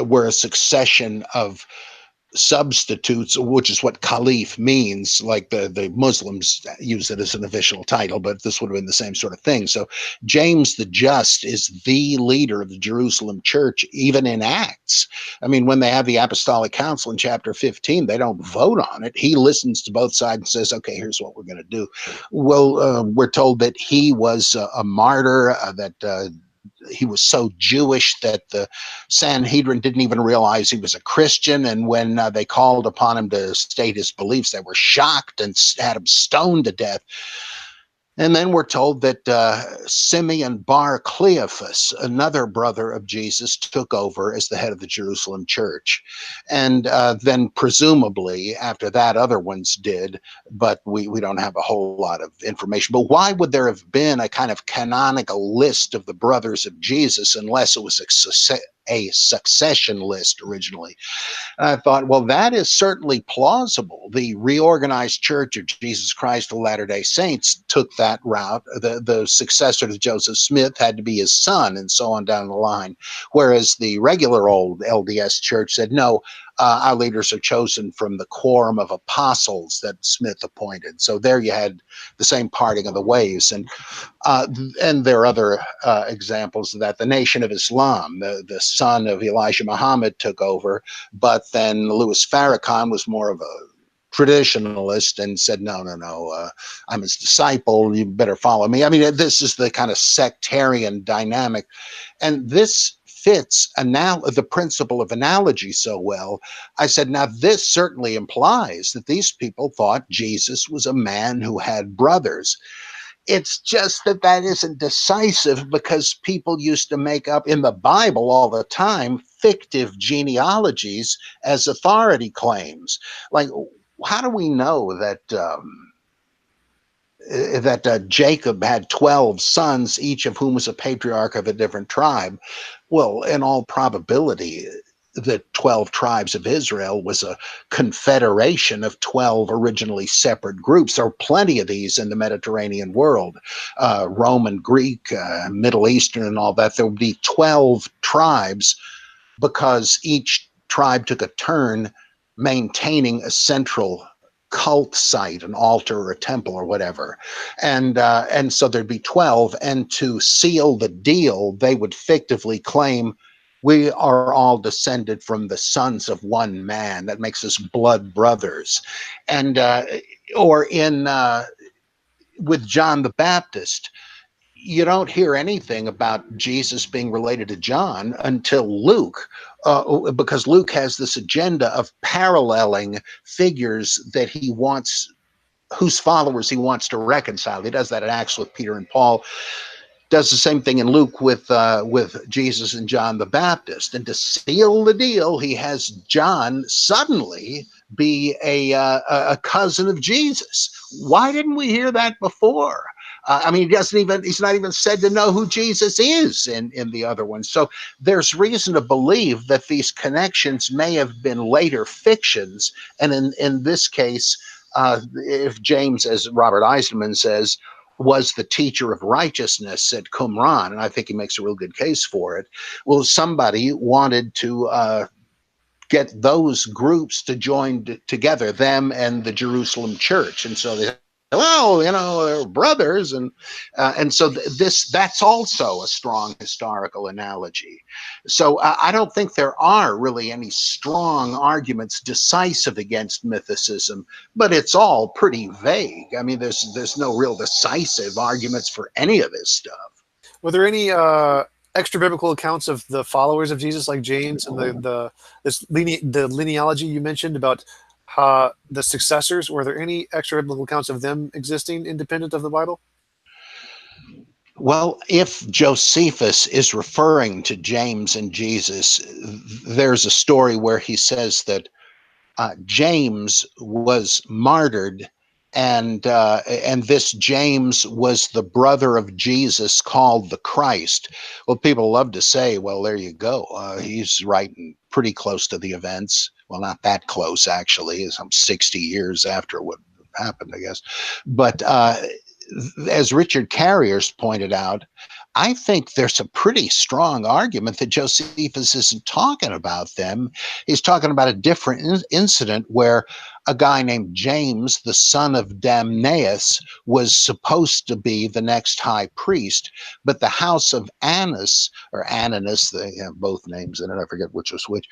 were a succession of substitutes, which is what caliph means. Like the Muslims use it as an official title, but this would have been the same sort of thing. So James the Just is the leader of the Jerusalem church, even in Acts. I mean, when they have the Apostolic Council in chapter 15, they don't vote on it. He listens to both sides and says, okay, here's what we're going to do. Well, we're told that he was a martyr, that he was so Jewish that the Sanhedrin didn't even realize he was a Christian. And when they called upon him to state his beliefs, they were shocked and had him stoned to death. And then we're told that Simeon Bar Cleophas, another brother of Jesus, took over as the head of the Jerusalem church. And then presumably after that, other ones did, but we don't have a whole lot of information. But why would there have been a kind of canonical list of the brothers of Jesus unless it was a succession list originally? And I thought, well, that is certainly plausible. The reorganized Church of Jesus Christ of Latter-day Saints took that route. The successor to Joseph Smith had to be his son, and so on down the line. Whereas the regular old LDS Church said, no, our leaders are chosen from the quorum of apostles that Smith appointed. So there you had the same parting of the ways. And there are other examples of that. The Nation of Islam, the son of Elijah Muhammad, took over, but then Louis Farrakhan was more of a traditionalist and said, no, I'm his disciple, you better follow me. I mean, this is the kind of sectarian dynamic. And this fits the principle of analogy so well. I said, now this certainly implies that these people thought Jesus was a man who had brothers. It's just that isn't decisive, because people used to make up in the Bible all the time fictive genealogies as authority claims. Like, how do we know that Jacob had 12 sons, each of whom was a patriarch of a different tribe? Well, in all probability, the 12 tribes of Israel was a confederation of 12 originally separate groups. There are plenty of these in the Mediterranean world, Roman, Greek, Middle Eastern, and all that. There would be 12 tribes because each tribe took a turn maintaining a central cult site, an altar or a temple or whatever. And so there'd be 12. And to seal the deal, they would fictively claim, we are all descended from the sons of one man. That makes us blood brothers. And or in with John the Baptist, you don't hear anything about Jesus being related to John until Luke, because Luke has this agenda of paralleling figures that he wants, whose followers he wants to reconcile. He does that in Acts with Peter and Paul. Does the same thing in Luke with Jesus and John the Baptist, and to seal the deal, he has John suddenly be a cousin of Jesus. Why didn't we hear that before? I mean, he's not even said to know who Jesus is in the other one. So there's reason to believe that these connections may have been later fictions. And in this case, if James, as Robert Eisenman says, was the teacher of righteousness at Qumran, and I think he makes a real good case for it. Well, somebody wanted to get those groups to join together, them and the Jerusalem church, and so they, well, they're brothers, and so that's also a strong historical analogy. So I don't think there are really any strong arguments decisive against mythicism, but it's all pretty vague. I mean, there's no real decisive arguments for any of this stuff. Were there any extra biblical accounts of the followers of Jesus, like James, and the linealogy you mentioned about the successors? Were there any extra biblical accounts of them existing independent of the Bible? Well, if Josephus is referring to James and Jesus, there's a story where he says that James was martyred, and this James was the brother of Jesus, called the Christ. Well, people love to say, well, there you go. He's writing pretty close to the events. Well, not that close, actually. Some 60 years after what happened, I guess. But as Richard Carrier's pointed out, I think there's a pretty strong argument that Josephus isn't talking about them. He's talking about a different incident where a guy named James, the son of Damnaeus, was supposed to be the next high priest, but the house of Annas, or Ananus, they have both names in it, I forget which was which,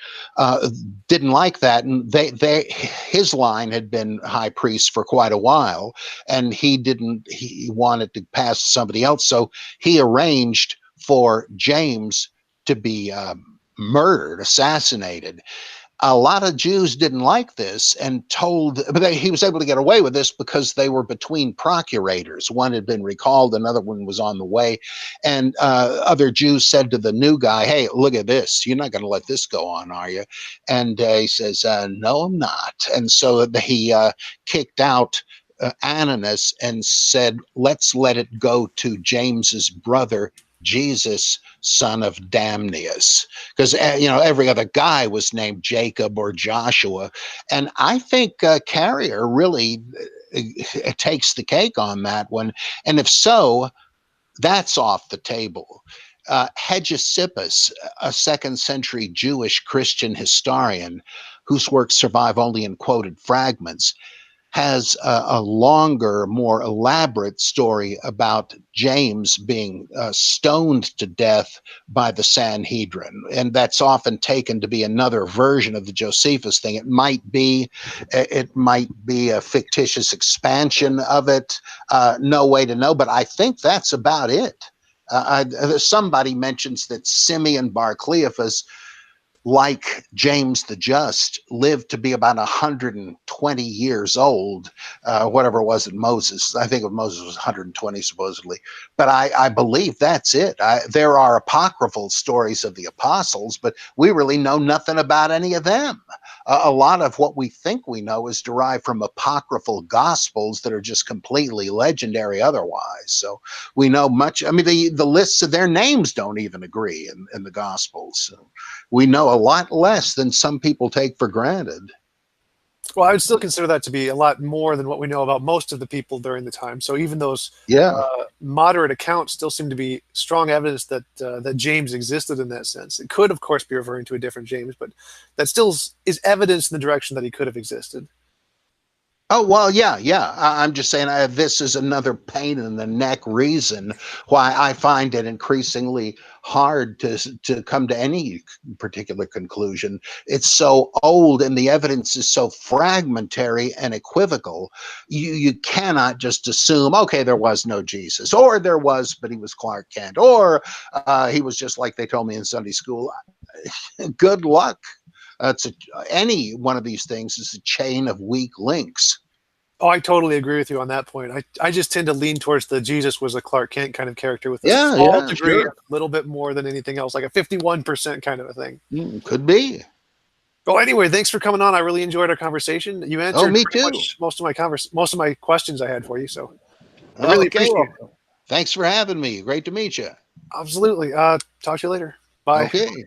didn't like that, and his line had been high priest for quite a while, and he wanted to pass to somebody else, so he arranged for James to be murdered, assassinated. A lot of Jews didn't like this and but he was able to get away with this because they were between procurators. One had been recalled, another one was on the way. And other Jews said to the new guy, hey, look at this. You're not going to let this go on, are you? And he says, no, I'm not. And so he kicked out Ananus and said, let's let it go to James's brother, Jesus, son of Damnaeus, because every other guy was named Jacob or Joshua. And I think Carrier really takes the cake on that one. And if so, that's off the table. Hegesippus, a second century Jewish Christian historian whose works survive only in quoted fragments, has a longer, more elaborate story about James being stoned to death by the Sanhedrin. And that's often taken to be another version of the Josephus thing. It might be a fictitious expansion of it. No way to know, but I think that's about it. Somebody mentions that Simeon Bar Cleophas, like James the Just, lived to be about 120 years old, whatever it was that Moses, I think Moses was 120 supposedly, but I believe that's it. There are apocryphal stories of the apostles, but we really know nothing about any of them. A lot of what we think we know is derived from apocryphal gospels that are just completely legendary otherwise. So we know much. I mean, the lists of their names don't even agree in the gospels. So we know a lot less than some people take for granted. Well, I would still consider that to be a lot more than what we know about most of the people during the time. So even those moderate accounts still seem to be strong evidence that that James existed in that sense. It could, of course, be referring to a different James, but that still is evidence in the direction that he could have existed. Oh, well, yeah. I'm just saying this is another pain in the neck reason why I find it increasingly hard to come to any particular conclusion. It's so old and the evidence is so fragmentary and equivocal. You cannot just assume, okay, there was no Jesus, or there was, but he was Clark Kent, or he was just like they told me in Sunday school. Good luck. Any one of these things is a chain of weak links. Oh, I totally agree with you on that point. I just tend to lean towards the Jesus was a Clark Kent kind of character with a Yeah, small yeah, degree, sure. a little bit more than anything else, like a 51% kind of a thing. Could be. Well, anyway, thanks for coming on. I really enjoyed our conversation. You Oh, answered me pretty too. much most of my questions I had for you, so I really Okay, appreciate well, it. thanks for having me. Great to meet you. Absolutely. Talk to you later. Bye. Okay.